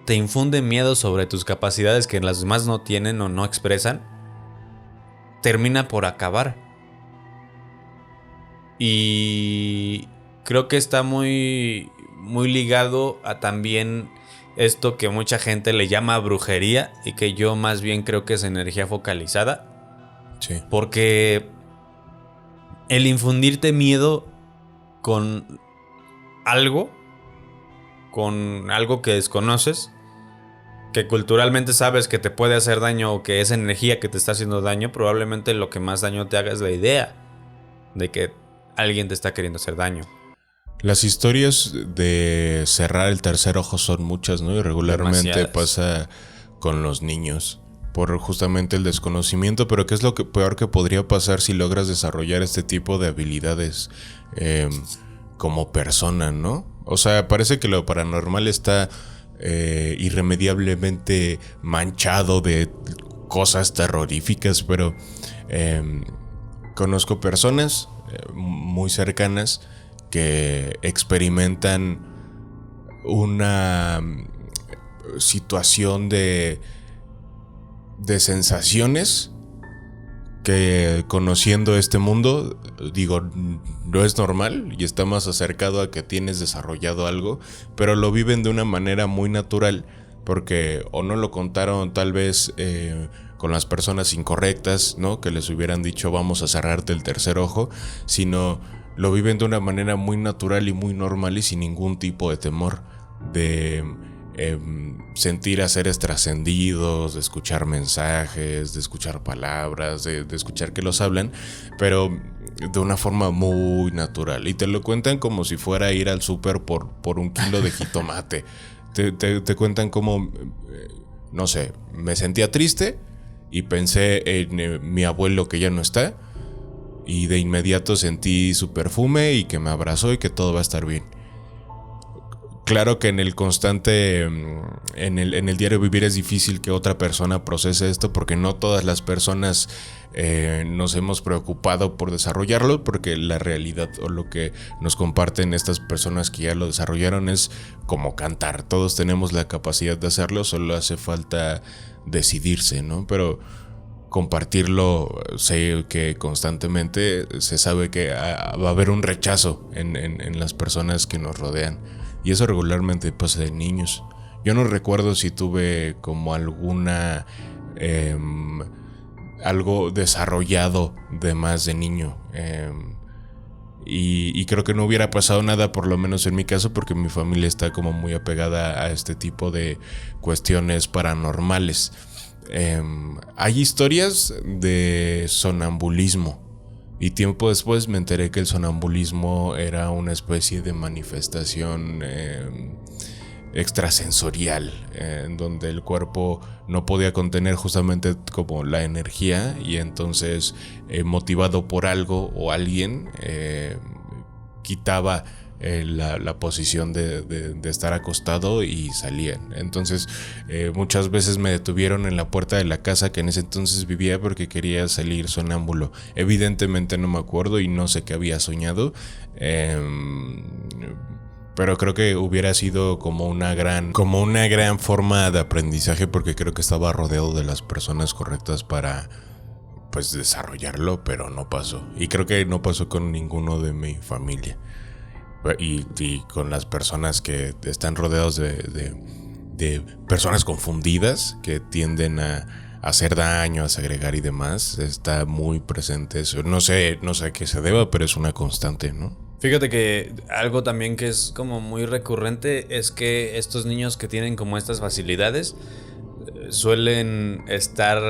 te infunde miedo sobre tus capacidades que las demás no tienen o no expresan, termina por acabar. Y creo que está muy, muy ligado a también esto que mucha gente le llama brujería y que yo más bien creo que es energía focalizada. Sí. Porque el infundirte miedo con algo que desconoces, que culturalmente sabes que te puede hacer daño o que es energía que te está haciendo daño, probablemente lo que más daño te haga es la idea de que alguien te está queriendo hacer daño. Las historias de cerrar el tercer ojo son muchas, ¿no? Y regularmente Demasiadas. pasa con los niños por justamente el desconocimiento, pero ¿qué es lo peor que podría pasar si logras desarrollar este tipo de habilidades como persona, ¿no? O sea, parece que lo paranormal está irremediablemente manchado de cosas terroríficas, pero conozco personas muy cercanas que experimentan una situación de sensaciones que, conociendo este mundo, digo, no es normal y está más acercado a que tienes desarrollado algo, pero lo viven de una manera muy natural porque o no lo contaron tal vez con las personas incorrectas, ¿no? Que les hubieran dicho vamos a cerrarte el tercer ojo, sino lo viven de una manera muy natural y muy normal y sin ningún tipo de temor de sentir a seres trascendidos, de escuchar mensajes, de escuchar palabras, de escuchar que los hablan, pero de una forma muy natural. Y te lo cuentan como si fuera a ir al súper por un kilo de jitomate. Te cuentan como, no sé, me sentía triste y pensé en mi abuelo que ya no está. Y de inmediato sentí su perfume y que me abrazó y que todo va a estar bien. Claro que en el constante, en el diario vivir es difícil que otra persona procese esto porque no todas las personas nos hemos preocupado por desarrollarlo, porque la realidad o lo que nos comparten estas personas que ya lo desarrollaron es como cantar. Todos tenemos la capacidad de hacerlo, solo hace falta decidirse, ¿no? Pero compartirlo, sé que constantemente se sabe que va a haber un rechazo en las personas que nos rodean. Y eso regularmente pasa de niños. Yo no recuerdo si tuve como alguna algo desarrollado de más de niño. Y creo que no hubiera pasado nada, por lo menos en mi caso, porque mi familia está como muy apegada a este tipo de cuestiones paranormales. Hay historias de sonambulismo. Y tiempo después me enteré que el sonambulismo era una especie de manifestación extrasensorial, en donde el cuerpo no podía contener justamente como la energía y entonces motivado por algo o alguien quitaba la posición de estar acostado y salían. Entonces muchas veces me detuvieron en la puerta de la casa que en ese entonces vivía porque quería salir sonámbulo. Evidentemente no me acuerdo y no sé qué había soñado, pero creo que hubiera sido como una gran forma de aprendizaje, porque creo que estaba rodeado de las personas correctas para pues desarrollarlo, pero no pasó. Y creo que no pasó con ninguno de mi familia. Y con las personas que están rodeados de personas confundidas que tienden a hacer daño, a segregar y demás, está muy presente eso. No sé a qué se deba, pero es una constante, ¿no? Fíjate que algo también que es como muy recurrente es que estos niños que tienen como estas facilidades suelen estar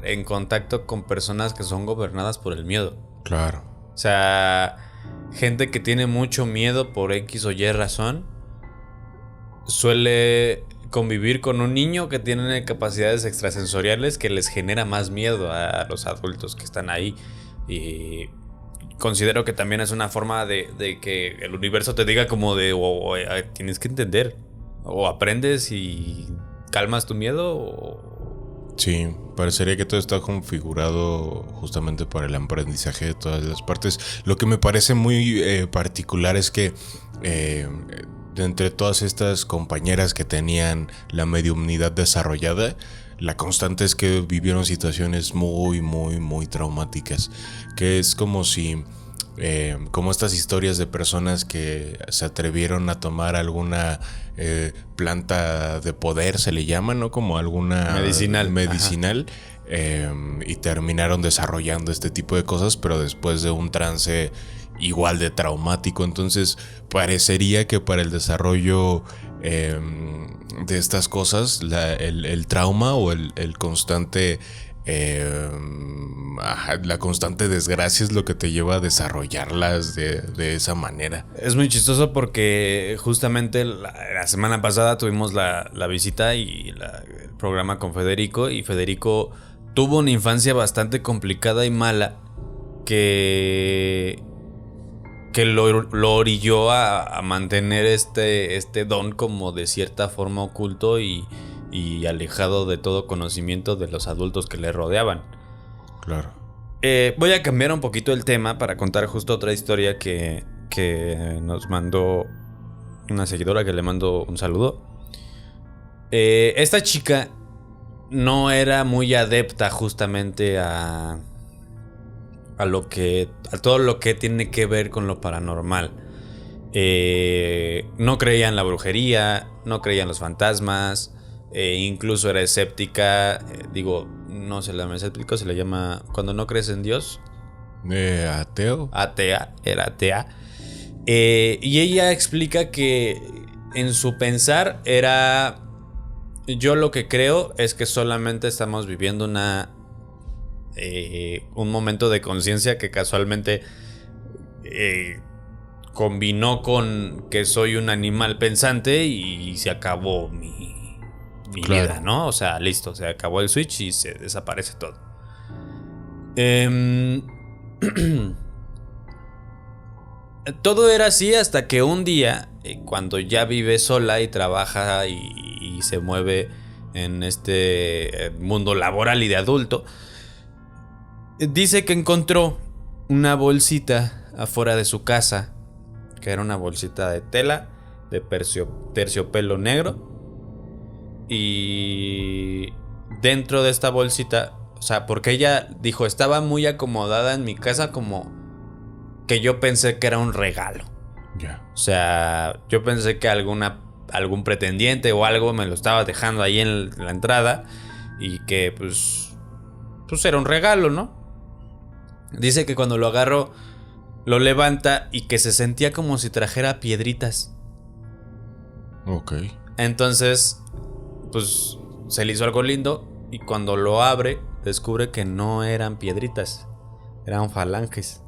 en contacto con personas que son gobernadas por el miedo. Claro. O sea, gente que tiene mucho miedo por X o Y razón suele convivir con un niño que tiene capacidades extrasensoriales que les genera más miedo a los adultos que están ahí. Y considero que también es una forma de que el universo te diga como de tienes que entender, o aprendes y calmas tu miedo o... Sí, parecería que todo está configurado justamente para el aprendizaje de todas las partes. Lo que me parece muy particular es que de entre todas estas compañeras que tenían la mediumnidad desarrollada, la constante es que vivieron situaciones muy, muy, muy traumáticas. Que es como si... como estas historias de personas que se atrevieron a tomar alguna planta de poder, se le llama, ¿no? Como alguna medicinal y terminaron desarrollando este tipo de cosas, pero después de un trance igual de traumático. Entonces parecería que para el desarrollo de estas cosas el trauma o el constante la constante desgracia es lo que te lleva a desarrollarlas de esa manera. Es muy chistoso porque justamente la semana pasada tuvimos la visita y el programa con Federico, y Federico tuvo una infancia bastante complicada y mala que lo orilló a mantener este don como de cierta forma oculto y alejado de todo conocimiento de los adultos que le rodeaban. Claro. Voy a cambiar un poquito el tema para contar justo otra historia que nos mandó una seguidora, que le mando un saludo. Esta chica no era muy adepta justamente a todo lo que tiene que ver con lo paranormal. No creía en la brujería, no creía en los fantasmas. Incluso era escéptica. No se le llama escéptico, se le llama cuando no crees en Dios. ¿Ateo? Era atea. Y ella explica que en su pensar era: yo lo que creo es que solamente estamos viviendo un momento de conciencia que casualmente combinó con que soy un animal pensante y se acabó mi vida, ¿no? O sea, listo, se acabó el switch y se desaparece todo. Todo era así hasta que un día, cuando ya vive sola y trabaja y se mueve en este mundo laboral y de adulto, dice que encontró una bolsita afuera de su casa, que era una bolsita de tela de terciopelo negro, y dentro de esta bolsita, o sea, porque ella dijo, estaba muy acomodada en mi casa, como que yo pensé que era un regalo. Ya. O sea, yo pensé que algún pretendiente o algo me lo estaba dejando ahí en la entrada y que pues era un regalo, ¿no? Dice que cuando lo agarró, lo levanta y que se sentía como si trajera piedritas. Ok. Entonces, pues se le hizo algo lindo y cuando lo abre, descubre que no eran piedritas, eran falanges.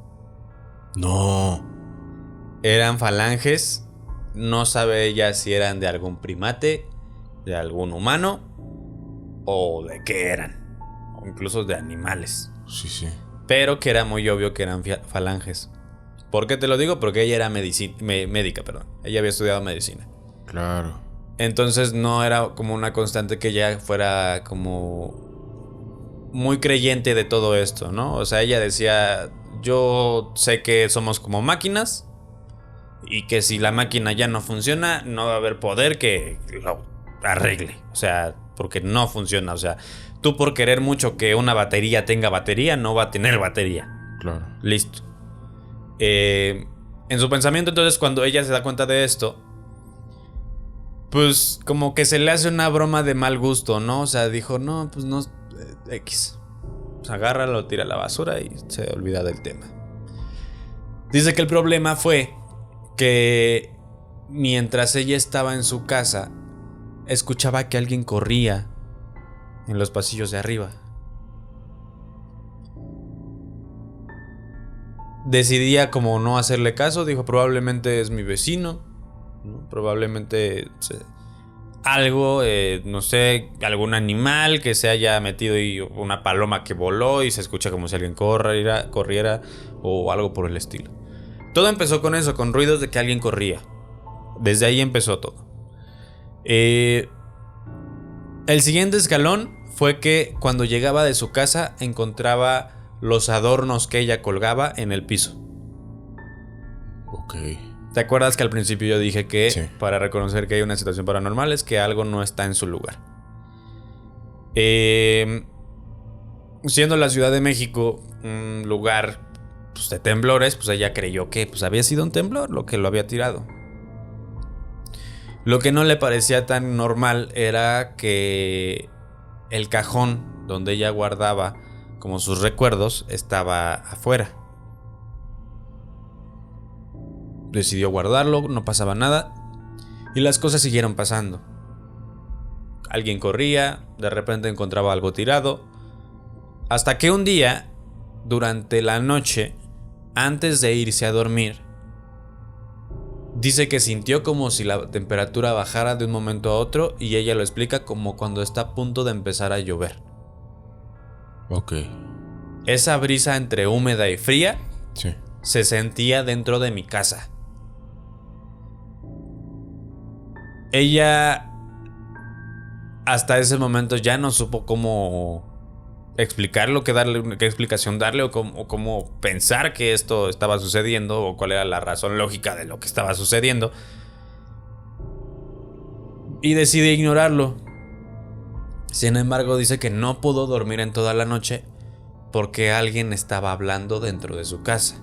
No. Eran falanges, no sabe ella si eran de algún primate, de algún humano o de qué eran, o incluso de animales. Sí, sí. Pero que era muy obvio que eran falanges. ¿Por qué te lo digo? Porque ella era médica, perdón. Ella había estudiado medicina. Claro. Entonces no era como una constante que ella fuera como muy creyente de todo esto, ¿no? O sea, ella decía, yo sé que somos como máquinas y que si la máquina ya no funciona, no va a haber poder que lo arregle. O sea, porque no funciona. O sea, tú por querer mucho que una batería tenga batería, no va a tener batería. Claro. Listo. En su pensamiento, entonces, cuando ella se da cuenta de esto, pues como que se le hace una broma de mal gusto, ¿no? O sea, dijo, no, pues no, X. Pues agarra, lo tira a la basura y se olvida del tema. Dice que el problema fue que mientras ella estaba en su casa, escuchaba que alguien corría en los pasillos de arriba. Decidía como no hacerle caso, dijo, probablemente es mi vecino, ¿no? Probablemente algo, no sé, algún animal que se haya metido y una paloma que voló y se escucha como si alguien corriera o algo por el estilo. Todo empezó con eso, con ruidos de que alguien corría. Desde ahí empezó todo. El siguiente escalón fue que cuando llegaba de su casa encontraba los adornos que ella colgaba en el piso. Ok. ¿Te acuerdas que al principio yo dije que sí, para reconocer que hay una situación paranormal es que algo no está en su lugar? Siendo la Ciudad de México un lugar pues, de temblores, pues ella creyó que pues, había sido un temblor lo que lo había tirado. Lo que no le parecía tan normal era que el cajón donde ella guardaba como sus recuerdos estaba afuera. Decidió guardarlo, no pasaba nada y las cosas siguieron pasando. Alguien corría, de repente encontraba algo tirado, hasta que un día, durante la noche, antes de irse a dormir, dice que sintió como si la temperatura bajara de un momento a otro y ella lo explica como cuando está a punto de empezar a llover. Ok. Esa brisa entre húmeda y fría Sí. se sentía dentro de mi casa. Ella hasta ese momento ya no supo cómo explicarlo, qué explicación darle o cómo pensar que esto estaba sucediendo o cuál era la razón lógica de lo que estaba sucediendo. Y decide ignorarlo. Sin embargo, dice que no pudo dormir en toda la noche porque alguien estaba hablando dentro de su casa.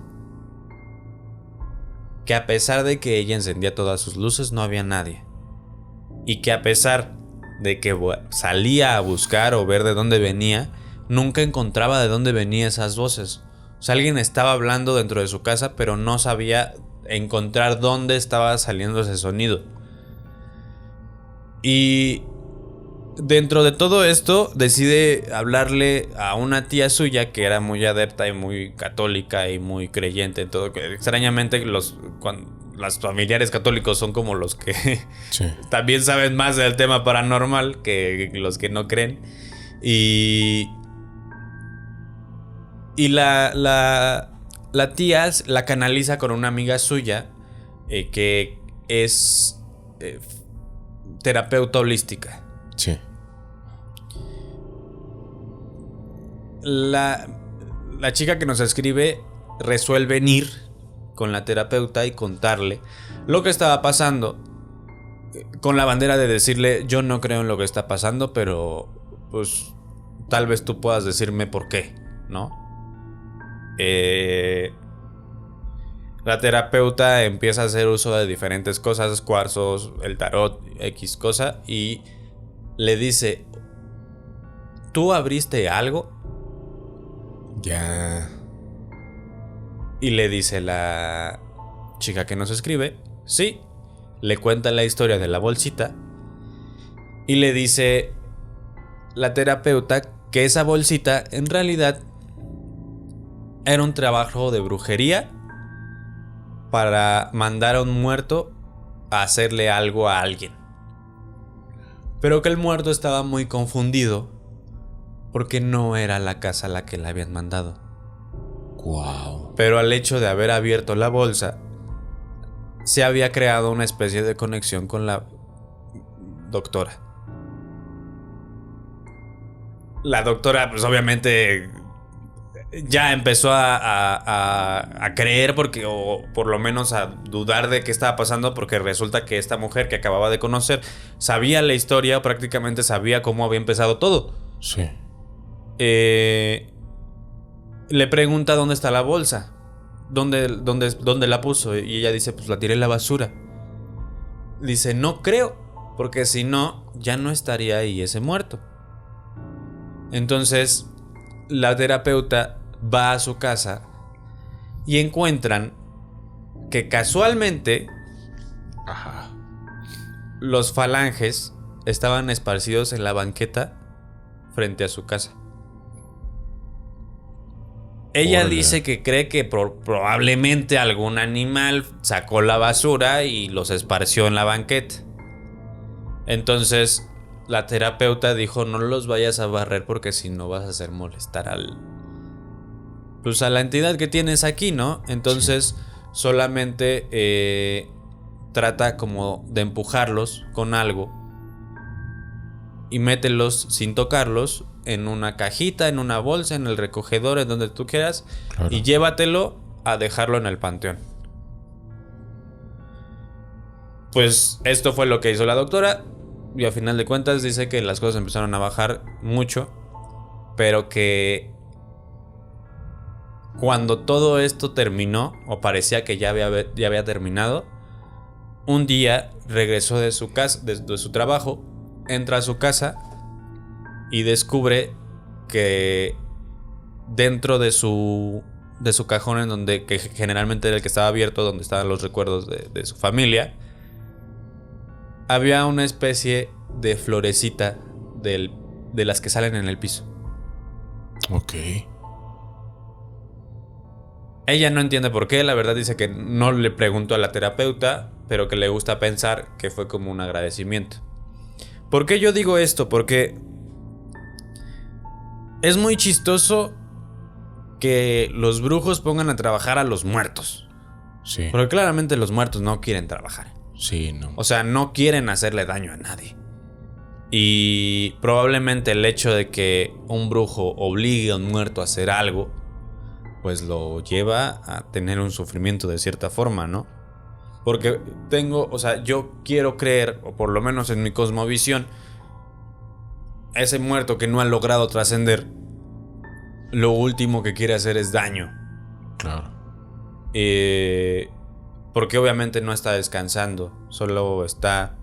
Que a pesar de que ella encendía todas sus luces, no había nadie. Y que a pesar de que salía a buscar o ver de dónde venía, nunca encontraba de dónde venían esas voces. O sea, alguien estaba hablando dentro de su casa, pero no sabía encontrar dónde estaba saliendo ese sonido. Y dentro de todo esto, decide hablarle a una tía suya que era muy adepta y muy católica y muy creyente en todo. Extrañamente, los familiares católicos son como los que Sí. también saben más del tema paranormal que los que no creen. Y la la tía la canaliza con una amiga suya que es terapeuta holística. Sí. La chica que nos escribe resuelve ir con la terapeuta y contarle lo que estaba pasando, con la bandera de decirle: yo no creo en lo que está pasando, pero pues tal vez tú puedas decirme por qué, ¿no? La terapeuta empieza a hacer uso de diferentes cosas, cuarzos, el tarot, X cosa, y le dice: ¿tú abriste algo? Ya. Y le dice la chica que nos escribe: sí. Le cuenta la historia de la bolsita y le dice la terapeuta que esa bolsita en realidad era un trabajo de brujería para mandar a un muerto a hacerle algo a alguien, pero que el muerto estaba muy confundido porque no era la casa a la que le habían mandado. Wow. Pero al hecho de haber abierto la bolsa, se había creado una especie de conexión con la doctora. La doctora, pues obviamente, ya empezó a creer, porque, o por lo menos a dudar de qué estaba pasando, porque resulta que esta mujer que acababa de conocer sabía la historia, prácticamente sabía cómo había empezado todo. Sí. Le pregunta dónde está la bolsa. ¿Dónde la puso? Y ella dice: pues la tiré en la basura. Dice: no creo, porque si no, ya no estaría ahí ese muerto. Entonces, la terapeuta va a su casa y encuentran que casualmente los falanges estaban esparcidos en la banqueta frente a su casa. Ella Órale. dice que cree que probablemente algún animal sacó la basura y los esparció en la banqueta. Entonces la terapeuta dijo: no los vayas a barrer porque si no vas a hacer molestar a la entidad que tienes aquí, ¿no? Entonces solamente trata como de empujarlos con algo y mételos sin tocarlos en una cajita, en una bolsa, en el recogedor, en donde tú quieras. Claro. Y llévatelo a dejarlo en el panteón. Pues esto fue lo que hizo la doctora. Y a final de cuentas dice que las cosas empezaron a bajar mucho, pero que cuando todo esto terminó, o parecía que ya había terminado, un día regresó de su casa, de su trabajo, entra a su casa y descubre que dentro de su cajón, que generalmente era el que estaba abierto, donde estaban los recuerdos de su familia, había una especie de florecita de las que salen en el piso. Ok. Ella no entiende por qué, la verdad dice que no le preguntó a la terapeuta, pero que le gusta pensar que fue como un agradecimiento. ¿Por qué yo digo esto? Porque es muy chistoso que los brujos pongan a trabajar a los muertos. Sí. Porque claramente los muertos no quieren trabajar. Sí, no. O sea, no quieren hacerle daño a nadie. Y probablemente el hecho de que un brujo obligue a un muerto a hacer algo, pues lo lleva a tener un sufrimiento de cierta forma, ¿no? Porque yo quiero creer, o por lo menos en mi cosmovisión, ese muerto que no ha logrado trascender, lo último que quiere hacer es daño. Claro. Porque obviamente no está descansando, solo está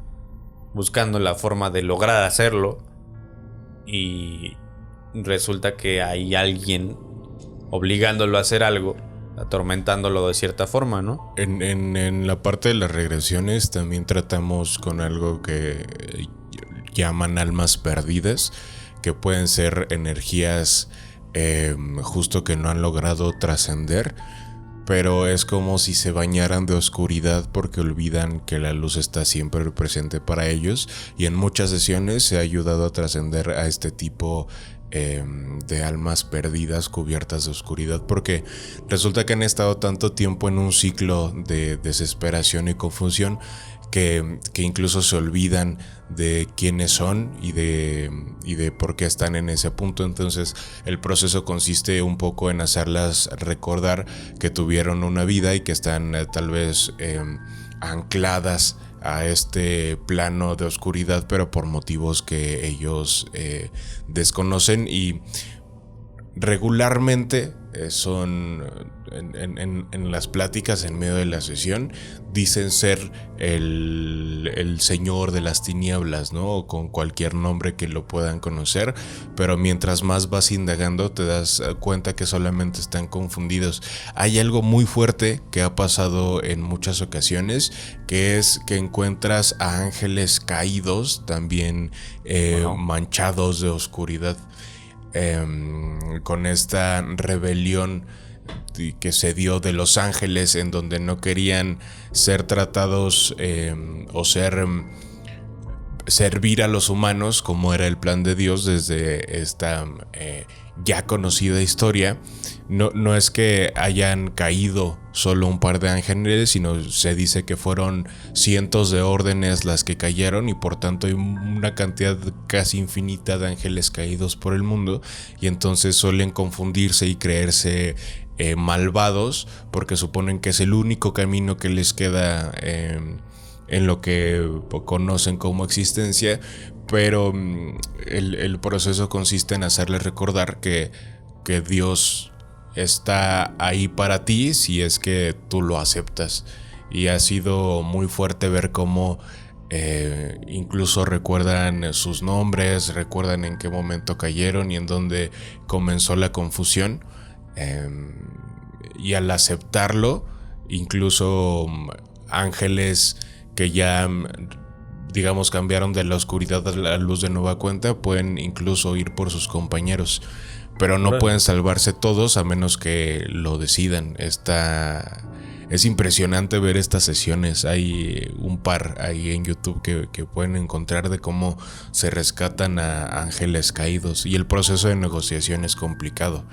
buscando la forma de lograr hacerlo. Y resulta que hay alguien obligándolo a hacer algo, atormentándolo de cierta forma, ¿no? En la parte de las regresiones también tratamos con algo que llaman almas perdidas, que pueden ser energías justo que no han logrado trascender, pero es como si se bañaran de oscuridad porque olvidan que la luz está siempre presente para ellos, y en muchas sesiones se ha ayudado a trascender a este tipo de almas perdidas cubiertas de oscuridad, porque resulta que han estado tanto tiempo en un ciclo de desesperación y confusión que incluso se olvidan de quiénes son y de por qué están en ese punto. Entonces el proceso consiste un poco en hacerlas recordar que tuvieron una vida y que están tal vez ancladas a este plano de oscuridad, pero por motivos que ellos desconocen, y regularmente son en las pláticas en medio de la sesión dicen ser el señor de las tinieblas, ¿no? O con cualquier nombre que lo puedan conocer, pero mientras más vas indagando te das cuenta que solamente están confundidos. Hay algo muy fuerte que ha pasado en muchas ocasiones, que es que encuentras a ángeles caídos también manchados de oscuridad. Con esta rebelión que se dio de los ángeles, en donde no querían ser tratados o servir a los humanos como era el plan de Dios desde esta ya conocida historia. No es que hayan caído solo un par de ángeles, sino se dice que fueron cientos de órdenes las que cayeron, y por tanto hay una cantidad casi infinita de ángeles caídos por el mundo, y entonces suelen confundirse y creerse malvados porque suponen que es el único camino que les queda en lo que conocen como existencia, pero el proceso consiste en hacerles recordar que Dios está ahí para ti si es que tú lo aceptas. Y ha sido muy fuerte ver cómo incluso recuerdan sus nombres, recuerdan en qué momento cayeron y en dónde comenzó la confusión, y al aceptarlo, incluso ángeles que ya digamos cambiaron de la oscuridad a la luz de nueva cuenta pueden incluso ir por sus compañeros, pero no pueden salvarse todos a menos que lo decidan. Es impresionante ver estas sesiones. Hay un par ahí en YouTube que pueden encontrar de cómo se rescatan a ángeles caídos, y el proceso de negociación es complicado.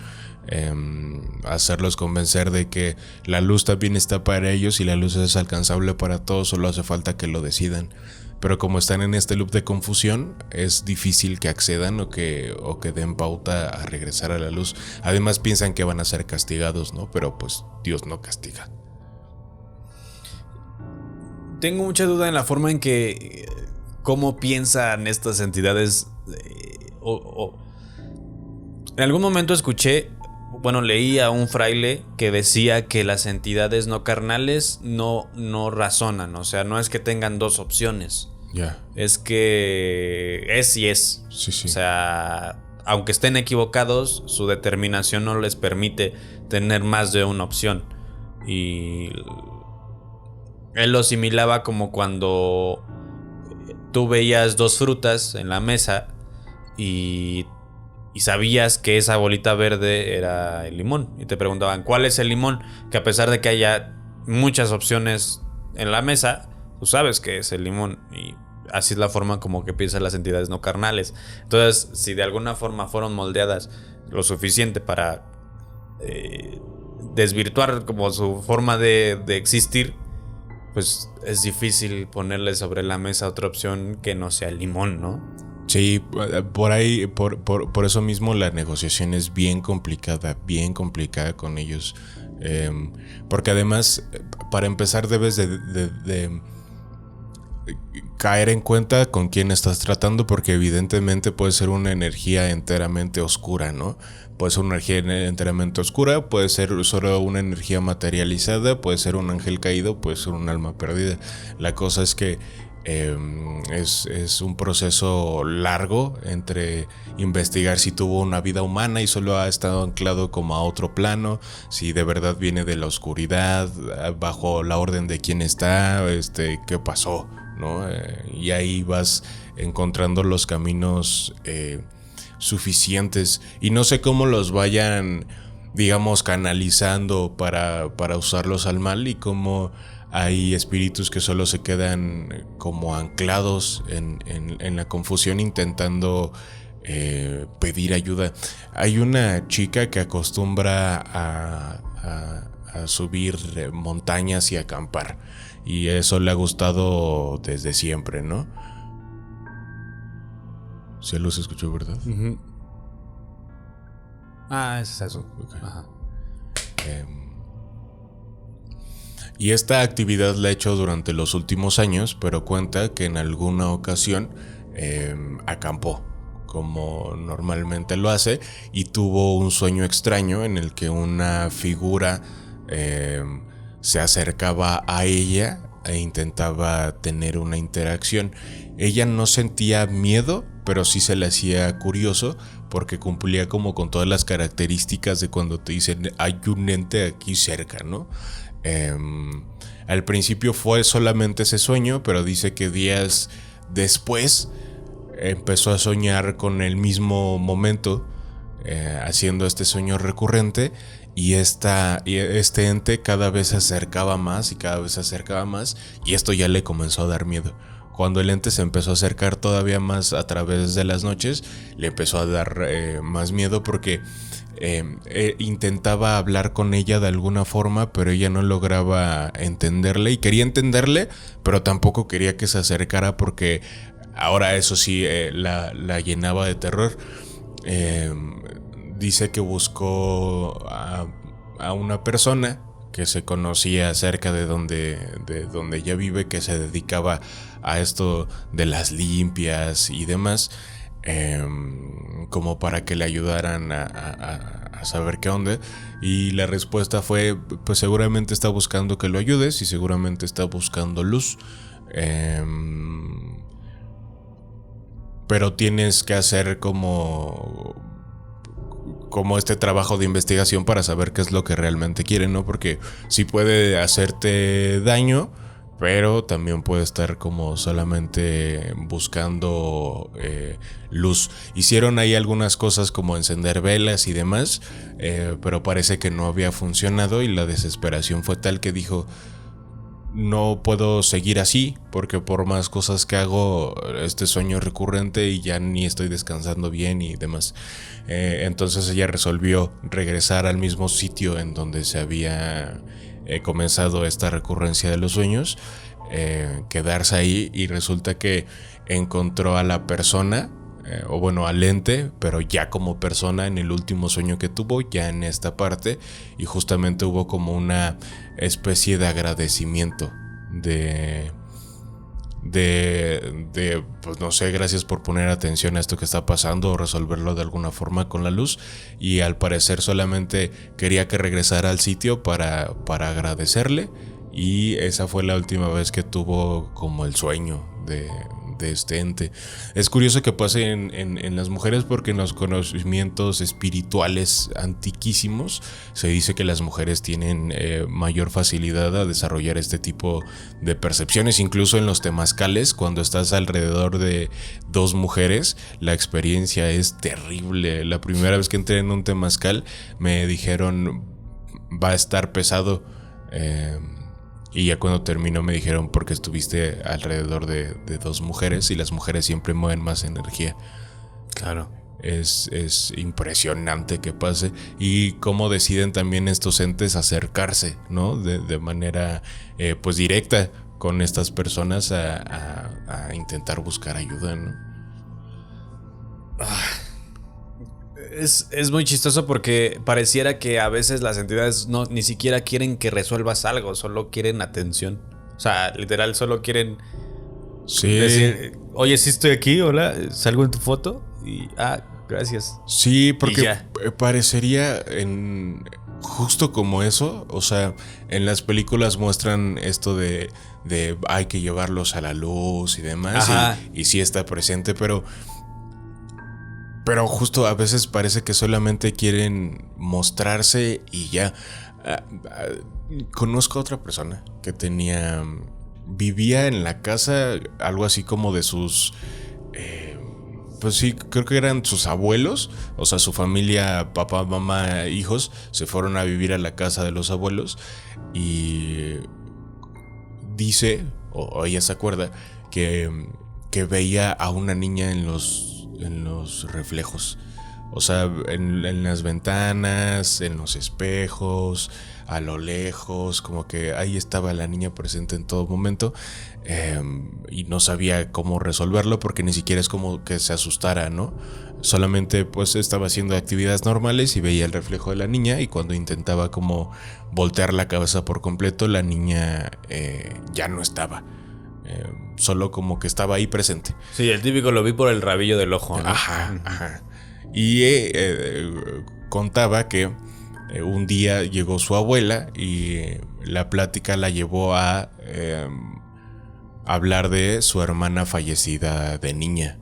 Hacerlos convencer de que la luz también está para ellos y la luz es alcanzable para todos, solo hace falta que lo decidan. Pero como están en este loop de confusión, es difícil que accedan o que den pauta a regresar a la luz. Además piensan que van a ser castigados, ¿no? Pero pues Dios no castiga. Tengo mucha duda en la forma en que cómo piensan estas entidades. En algún momento leí a un fraile que decía que las entidades no carnales no razonan. O sea, no es que tengan dos opciones. Ya. Es que es y es. Sí. O sea, aunque estén equivocados, su determinación no les permite tener más de una opción. Y él lo asimilaba como cuando tú veías dos frutas en la mesa y sabías que esa bolita verde era el limón, y te preguntaban ¿cuál es el limón? Que a pesar de que haya muchas opciones en la mesa, tú sabes que es el limón. Y así es la forma como que piensan las entidades no carnales. Entonces, si de alguna forma fueron moldeadas lo suficiente para desvirtuar como su forma de existir, pues es difícil ponerle sobre la mesa otra opción que no sea el limón, ¿no? Sí, por ahí, por eso mismo la negociación es bien complicada con ellos. Porque además, para empezar, debes de caer en cuenta con quién estás tratando, porque evidentemente puede ser una energía enteramente oscura, ¿no? Puede ser una energía enteramente oscura, puede ser solo una energía materializada, puede ser un ángel caído, puede ser un alma perdida. La cosa es que es un proceso largo entre investigar si tuvo una vida humana y solo ha estado anclado como a otro plano, si de verdad viene de la oscuridad, bajo la orden de quién está, qué pasó, ¿no? Y ahí vas encontrando los caminos suficientes, y no sé cómo los vayan digamos, canalizando para usarlos al mal, y cómo hay espíritus que solo se quedan como anclados en la confusión intentando pedir ayuda. Hay una chica que acostumbra a subir montañas y acampar, y eso le ha gustado desde siempre, ¿no? ¿Sí los escuchó, verdad? Uh-huh. Es eso. Okay. Ajá. Y esta actividad la ha hecho durante los últimos años, pero cuenta que en alguna ocasión acampó, como normalmente lo hace, y tuvo un sueño extraño en el que una figura se acercaba a ella e intentaba tener una interacción. Ella no sentía miedo, pero sí se le hacía curioso porque cumplía como con todas las características de cuando te dicen hay un ente aquí cerca, ¿no? Al principio fue solamente ese sueño, pero dice que días después empezó a soñar con el mismo momento, haciendo este sueño recurrente, y este ente cada vez se acercaba más y cada vez se acercaba más, y esto ya le comenzó a dar miedo. Cuando el ente se empezó a acercar todavía más a través de las noches, le empezó a dar más miedo porque intentaba hablar con ella de alguna forma, pero ella no lograba entenderle, y quería entenderle, pero tampoco quería que se acercara porque ahora eso sí la llenaba de terror. Dice que buscó a una persona que se conocía cerca de donde ella vive, que se dedicaba a esto de las limpias y demás, como para que le ayudaran a saber qué onda. Y la respuesta fue, pues seguramente está buscando que lo ayudes y seguramente está buscando luz, pero tienes que hacer como este trabajo de investigación para saber qué es lo que realmente quieren, ¿no? Porque sí puede hacerte daño, pero también puede estar como solamente buscando luz. Hicieron ahí algunas cosas como encender velas y demás, pero parece que no había funcionado, y la desesperación fue tal que dijo: no puedo seguir así, porque por más cosas que hago, este sueño es recurrente y ya ni estoy descansando bien y demás. Entonces ella resolvió regresar al mismo sitio en donde se había comenzado esta recurrencia de los sueños, quedarse ahí, y resulta que encontró a la persona, o bueno, al ente, pero ya como persona en el último sueño que tuvo, ya en esta parte, y justamente hubo como una especie de agradecimiento de pues no sé, gracias por poner atención a esto que está pasando o resolverlo de alguna forma con la luz, y al parecer solamente quería que regresara al sitio para agradecerle, y esa fue la última vez que tuvo como el sueño de este ente. Es curioso que pase en las mujeres, porque en los conocimientos espirituales antiquísimos se dice que las mujeres tienen mayor facilidad a desarrollar este tipo de percepciones. Incluso en los temazcales, cuando estás alrededor de dos mujeres, la experiencia es terrible. La primera vez que entré en un temazcal me dijeron: va a estar pesado, y ya cuando terminó me dijeron: porque estuviste alrededor de dos mujeres, y las mujeres siempre mueven más energía. Claro. Es impresionante que pase, y cómo deciden también estos entes acercarse, ¿no? De manera pues directa con estas personas a intentar buscar ayuda, ¿no? Es muy chistoso porque pareciera que a veces las entidades ni siquiera quieren que resuelvas algo, solo quieren atención. O sea, literal, solo quieren decir: oye, sí estoy aquí, hola, salgo en tu foto, y gracias. Sí, porque parecería justo como eso. O sea, en las películas muestran esto de hay que llevarlos a la luz y demás, y sí está presente, pero justo a veces parece que solamente quieren mostrarse y ya. Conozco a otra persona que vivía en la casa, algo así como de sus pues sí, creo que eran sus abuelos, o sea, su familia, papá, mamá, hijos, se fueron a vivir a la casa de los abuelos y dice, o ella se acuerda, que veía a una niña en los reflejos. O sea, en las ventanas, en los espejos, a lo lejos, como que ahí estaba la niña presente en todo momento, y no sabía cómo resolverlo porque ni siquiera es como que se asustara, ¿no? Solamente pues estaba haciendo actividades normales y veía el reflejo de la niña, y cuando intentaba como voltear la cabeza por completo, la niña ya no estaba. Solo como que estaba ahí presente. Sí, el típico lo vi por el rabillo del ojo, ¿no? Ajá. Y contaba que un día llegó su abuela y la plática la llevó a hablar de su hermana fallecida de niña.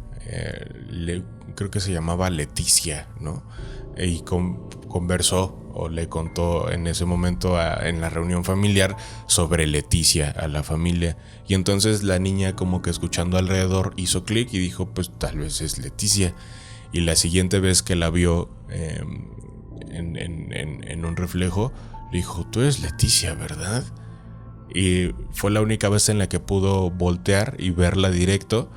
Creo que se llamaba Leticia, ¿no? Y conversó o le contó en ese momento en la reunión familiar sobre Leticia a la familia. Y entonces la niña, como que escuchando alrededor, hizo clic y dijo, pues tal vez es Leticia. Y la siguiente vez que la vio en un reflejo, le dijo, tú eres Leticia, ¿verdad? Y fue la única vez en la que pudo voltear y verla directo,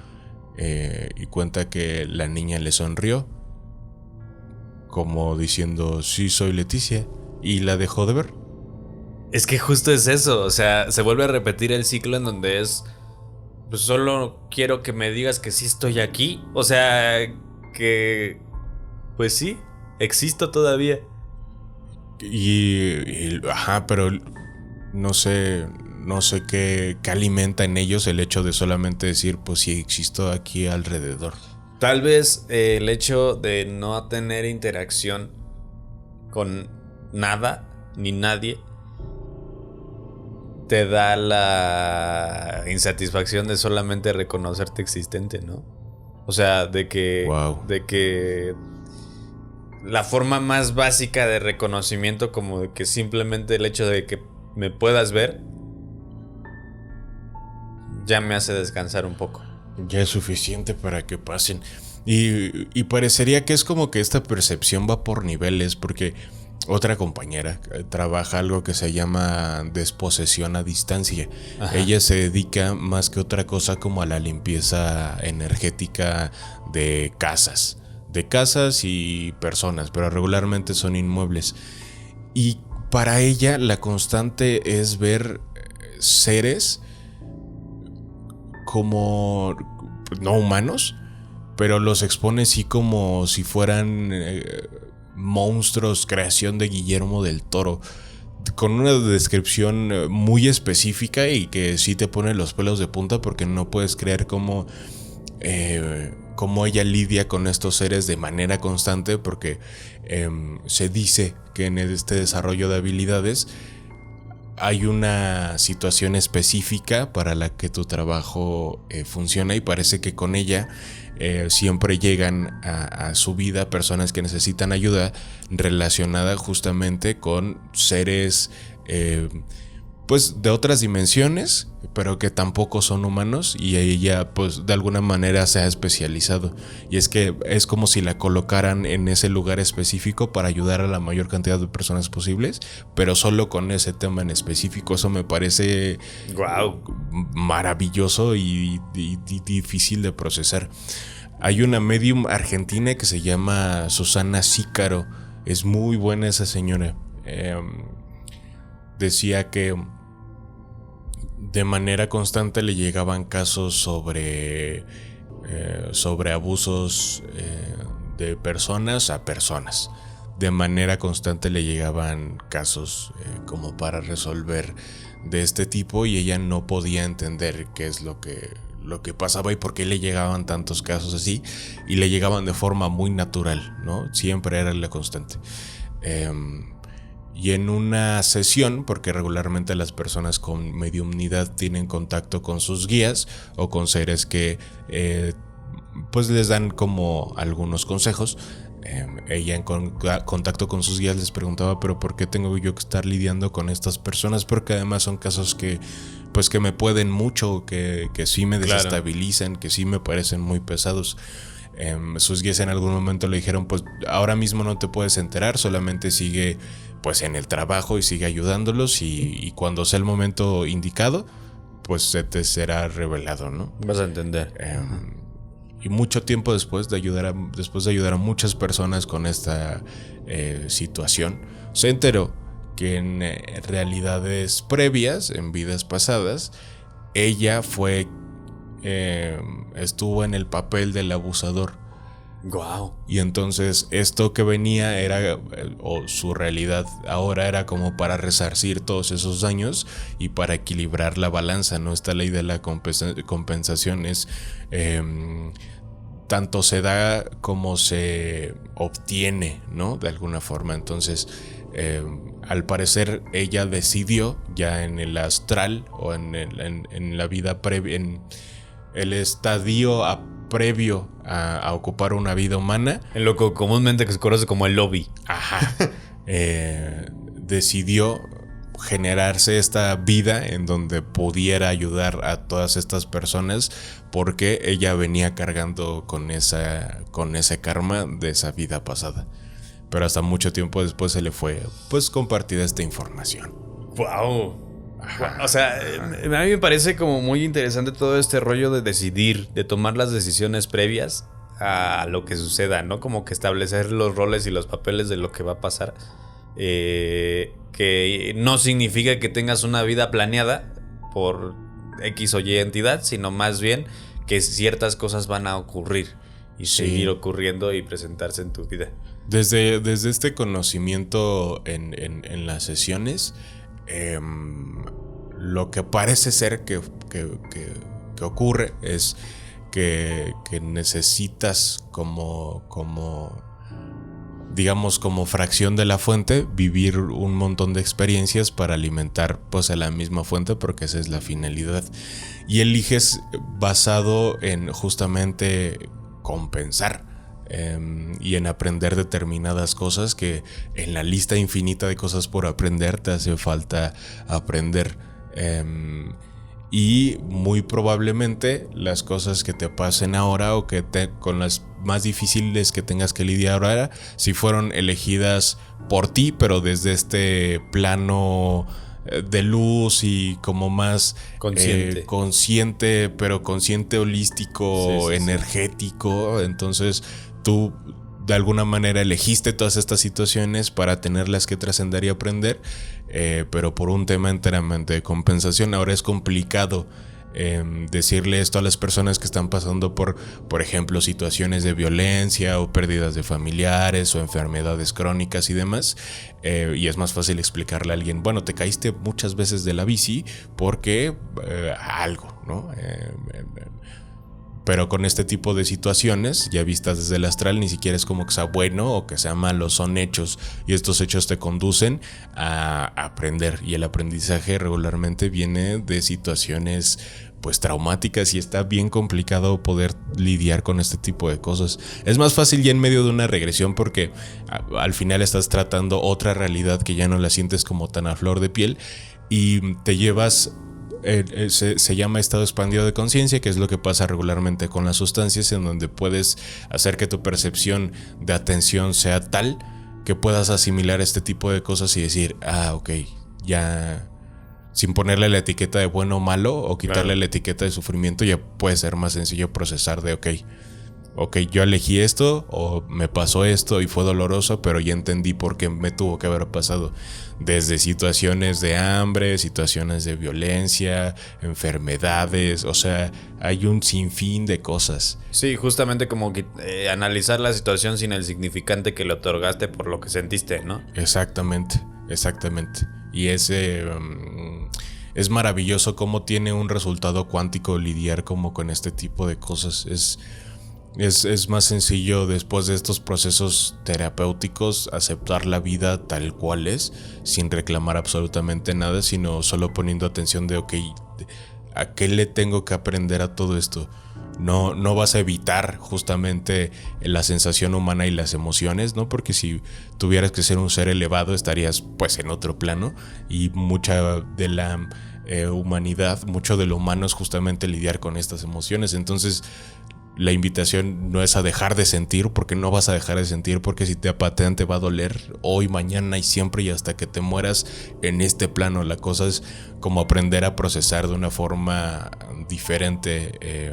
y cuenta que la niña le sonrió, como diciendo, sí, soy Leticia, y la dejó de ver. Es que justo es eso, o sea, se vuelve a repetir el ciclo en donde es, pues solo quiero que me digas que sí estoy aquí, o sea, que, pues sí, existo todavía. Ajá, pero no sé qué alimenta en ellos el hecho de solamente decir, pues sí, existo aquí alrededor. Tal vez el hecho de no tener interacción con nada ni nadie te da la insatisfacción de solamente reconocerte existente, ¿no? O sea, de que la forma más básica de reconocimiento, como de que simplemente el hecho de que me puedas ver ya me hace descansar un poco. Ya es suficiente para que pasen. Y parecería que es como que esta percepción va por niveles, porque otra compañera trabaja algo que se llama desposesión a distancia. Ajá. Ella se dedica más que otra cosa como a la limpieza energética de casas y personas, pero regularmente son inmuebles. Y para ella la constante es ver seres como no humanos, pero los expone así como si fueran monstruos, creación de Guillermo del Toro, con una descripción muy específica y que sí te pone los pelos de punta, porque no puedes creer cómo ella lidia con estos seres de manera constante, porque se dice que en este desarrollo de habilidades hay una situación específica para la que tu trabajo funciona, y parece que con ella siempre llegan a su vida personas que necesitan ayuda relacionada justamente con seres pues de otras dimensiones, pero que tampoco son humanos, y ella pues de alguna manera se ha especializado, y es que es como si la colocaran en ese lugar específico para ayudar a la mayor cantidad de personas posibles, pero solo con ese tema en específico. Eso me parece maravilloso y difícil de procesar. Hay una medium argentina que se llama Susana Sícaro, es muy buena esa señora. Decía que de manera constante le llegaban casos sobre abusos de personas a personas. De manera constante le llegaban casos como para resolver de este tipo, y ella no podía entender qué es lo que pasaba y por qué le llegaban tantos casos así, y le llegaban de forma muy natural, ¿no? Siempre era la constante. Y en una sesión, porque regularmente las personas con mediumnidad tienen contacto con sus guías o con seres que pues les dan como algunos consejos, ella en contacto con sus guías les preguntaba, pero ¿por qué tengo yo que estar lidiando con estas personas? Porque además son casos que pues que me pueden mucho, que sí me desestabilizan, que sí me parecen muy pesados. Sus guías en algún momento le dijeron, pues ahora mismo no te puedes enterar, solamente sigue pues en el trabajo y sigue ayudándolos y cuando sea el momento indicado, pues se te será revelado, ¿no? Vas a entender. Y mucho tiempo después de ayudar a muchas personas con esta situación, se enteró que en realidades previas, en vidas pasadas, ella estuvo en el papel del abusador. Wow. Y entonces esto que venía era, o su realidad ahora era como para resarcir todos esos daños y para equilibrar la balanza, ¿no? Esta ley de la compensación es tanto se da como se obtiene, ¿no? De alguna forma. Entonces, al parecer ella decidió ya en el astral o en la vida previa, en el estadio previo a ocupar una vida humana, En lo que comúnmente se conoce como el lobby. ajá, decidió generarse esta vida en donde pudiera ayudar a todas estas personas porque ella venía cargando con ese karma de esa vida pasada. Pero hasta mucho tiempo después se le fue pues compartida esta información. Wow. O sea, a mí me parece como muy interesante todo este rollo de decidir, de tomar las decisiones previas a lo que suceda, ¿no? Como que establecer los roles y los papeles de lo que va a pasar. Que no significa que tengas una vida planeada por X o Y entidad, sino más bien que ciertas cosas van a ocurrir y seguir ocurriendo y presentarse en tu vida. Desde este conocimiento en las sesiones, lo que parece ser que ocurre es que necesitas como digamos como fracción de la fuente vivir un montón de experiencias para alimentar pues a la misma fuente, porque esa es la finalidad, y eliges basado en justamente compensar y en aprender determinadas cosas que en la lista infinita de cosas por aprender te hace falta aprender. Y muy probablemente las cosas que te pasen ahora o con las más difíciles que tengas que lidiar ahora, si fueron elegidas por ti, pero desde este plano de luz y como más consciente, pero consciente holístico, energético. Entonces tú de alguna manera elegiste todas estas situaciones para tenerlas que trascender y aprender, pero por un tema enteramente de compensación. Ahora es complicado decirle esto a las personas que están pasando por ejemplo, situaciones de violencia o pérdidas de familiares o enfermedades crónicas y demás, y es más fácil explicarle a alguien, bueno, te caíste muchas veces de la bici porque algo, ¿no? Pero con este tipo de situaciones, ya vistas desde el astral, ni siquiera es como que sea bueno o que sea malo, son hechos. Y estos hechos te conducen a aprender. Y el aprendizaje regularmente viene de situaciones pues traumáticas y está bien complicado poder lidiar con este tipo de cosas. Es más fácil ya en medio de una regresión porque al final estás tratando otra realidad que ya no la sientes como tan a flor de piel y te llevas... se llama estado expandido de conciencia, que es lo que pasa regularmente con las sustancias, en donde puedes hacer que tu percepción de atención sea tal que puedas asimilar este tipo de cosas y decir, ok, ya sin ponerle la etiqueta de bueno o malo o quitarle la etiqueta de sufrimiento, ya puede ser más sencillo procesar de ok, yo elegí esto o me pasó esto y fue doloroso, pero ya entendí por qué me tuvo que haber pasado. Desde situaciones de hambre, situaciones de violencia, enfermedades, o sea, hay un sinfín de cosas. Sí, justamente como que analizar la situación sin el significante que le otorgaste por lo que sentiste, ¿no? Exactamente. Y es maravilloso cómo tiene un resultado cuántico lidiar como con este tipo de cosas. Es más sencillo después de estos procesos terapéuticos aceptar la vida tal cual es, sin reclamar absolutamente nada, sino solo poniendo atención de ¿a qué le tengo que aprender a todo esto? No vas a evitar justamente la sensación humana y las emociones, ¿no? Porque si tuvieras que ser un ser elevado estarías pues en otro plano, y mucha de la humanidad, mucho de lo humano es justamente lidiar con estas emociones. Entonces la invitación no es a dejar de sentir, porque no vas a dejar de sentir, porque si te patean te va a doler hoy, mañana y siempre y hasta que te mueras en este plano. La cosa es como aprender a procesar de una forma diferente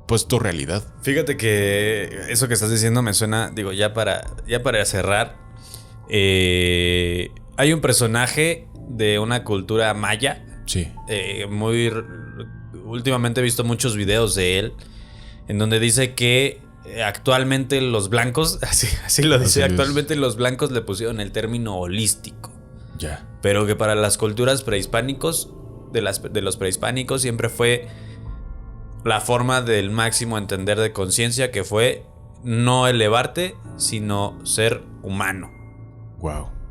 pues tu realidad. Fíjate que eso que estás diciendo me suena, digo, ya para cerrar, hay un personaje de una cultura maya. Sí. Últimamente he visto muchos videos de él en donde dice que actualmente los blancos, así lo dice, actualmente los blancos le pusieron el término holístico. Ya. Pero que para las culturas prehispánicos, de los prehispánicos, siempre fue la forma del máximo entender de conciencia, que fue no elevarte, sino ser humano. Wow.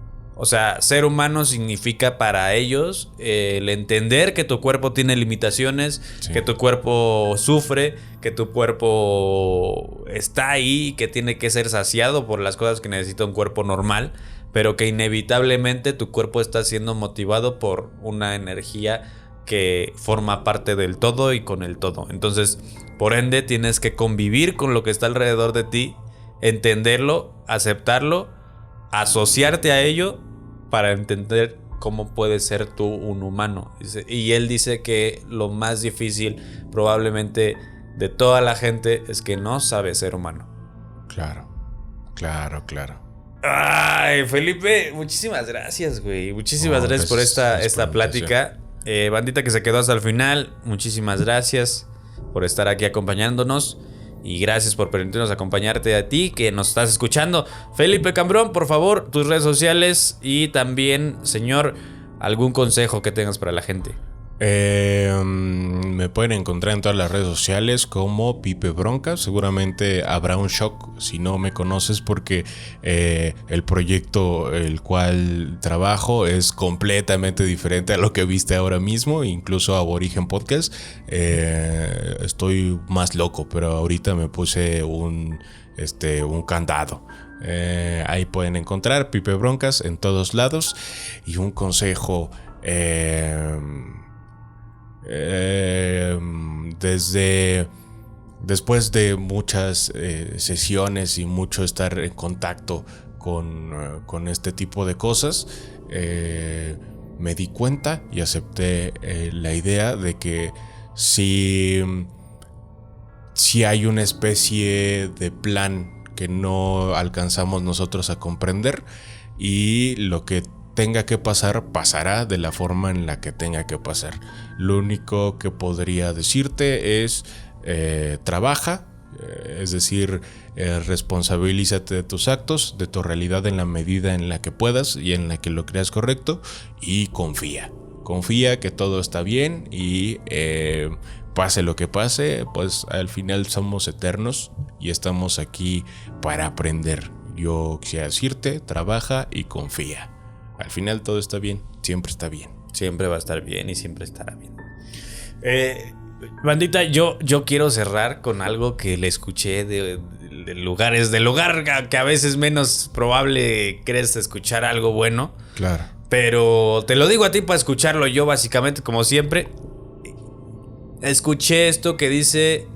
O sea, ser humano significa para ellos el entender que tu cuerpo tiene limitaciones, sí, que tu cuerpo sufre, que tu cuerpo está ahí, que tiene que ser saciado por las cosas que necesita un cuerpo normal, pero que inevitablemente tu cuerpo está siendo motivado por una energía que forma parte del todo y con el todo. Entonces, por ende, tienes que convivir con lo que está alrededor de ti, entenderlo, aceptarlo, asociarte a ello para entender cómo puedes ser tú un humano. Y él dice que lo más difícil probablemente de toda la gente es que no sabe ser humano. Claro. Ay, Felipe, muchísimas gracias, güey. Muchísimas gracias por esta plática. Bandita que se quedó hasta el final, muchísimas gracias por estar aquí acompañándonos. Y gracias por permitirnos acompañarte a ti que nos estás escuchando. Felipe Cambrón, por favor, tus redes sociales y también, señor, algún consejo que tengas para la gente. Me pueden encontrar en todas las redes sociales como Pipe Bronca. Seguramente habrá un shock si no me conoces, porque el proyecto el cual trabajo es completamente diferente a lo que viste ahora mismo, incluso Aborigen Podcast. Estoy más loco, pero ahorita me puse un candado. Ahí pueden encontrar Pipe Broncas en todos lados. Y un consejo, después de muchas sesiones y mucho estar en contacto con este tipo de cosas, me di cuenta y acepté la idea de que si hay una especie de plan que no alcanzamos nosotros a comprender, y lo que tenga que pasar, pasará de la forma en la que tenga que pasar. Lo único que podría decirte es trabaja, es decir, responsabilízate de tus actos, de tu realidad en la medida en la que puedas y en la que lo creas correcto, y confía que todo está bien y pase lo que pase, pues al final somos eternos y estamos aquí para aprender. Yo quisiera decirte, trabaja y confía. Al final todo está bien, siempre está bien. Siempre va a estar bien y siempre estará bien. Bandita, yo quiero cerrar con algo que le escuché del lugar que a veces menos probable crees escuchar algo bueno. Claro. Pero te lo digo a ti para escucharlo yo, básicamente, como siempre. Escuché esto que dice: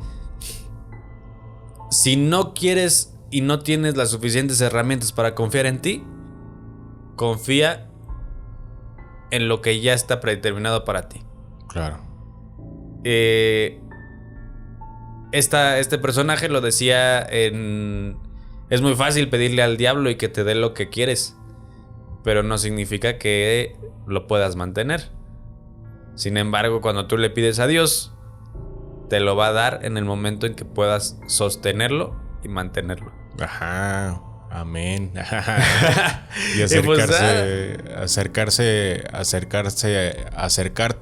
si no quieres y no tienes las suficientes herramientas para confiar en ti, confía en lo que ya está predeterminado para ti. Claro. Este personaje lo decía en... Es muy fácil pedirle al diablo y que te dé lo que quieres, pero no significa que lo puedas mantener. Sin embargo, cuando tú le pides a Dios, te lo va a dar en el momento en que puedas sostenerlo y mantenerlo. Ajá. Amén. Y acercarte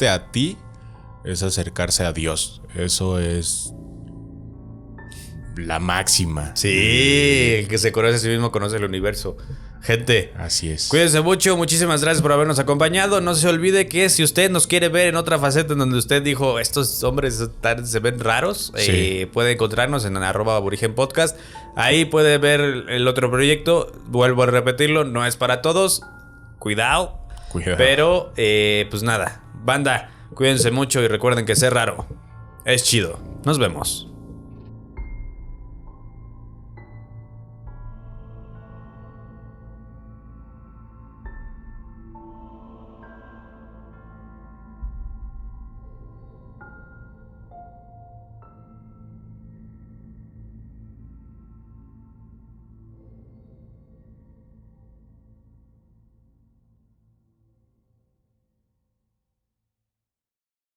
a ti es acercarse a Dios. Eso es la máxima. Sí, el que se conoce a sí mismo conoce el universo. Gente, así es. Cuídense mucho, muchísimas gracias por habernos acompañado. No se olvide que si usted nos quiere ver en otra faceta en donde usted dijo estos hombres se ven raros, sí, puede encontrarnos en @aborigenpodcast. Ahí puede ver el otro proyecto. Vuelvo a repetirlo, no es para todos. Cuidado. Pero pues nada, banda, cuídense mucho y recuerden que ser raro es chido. Nos vemos.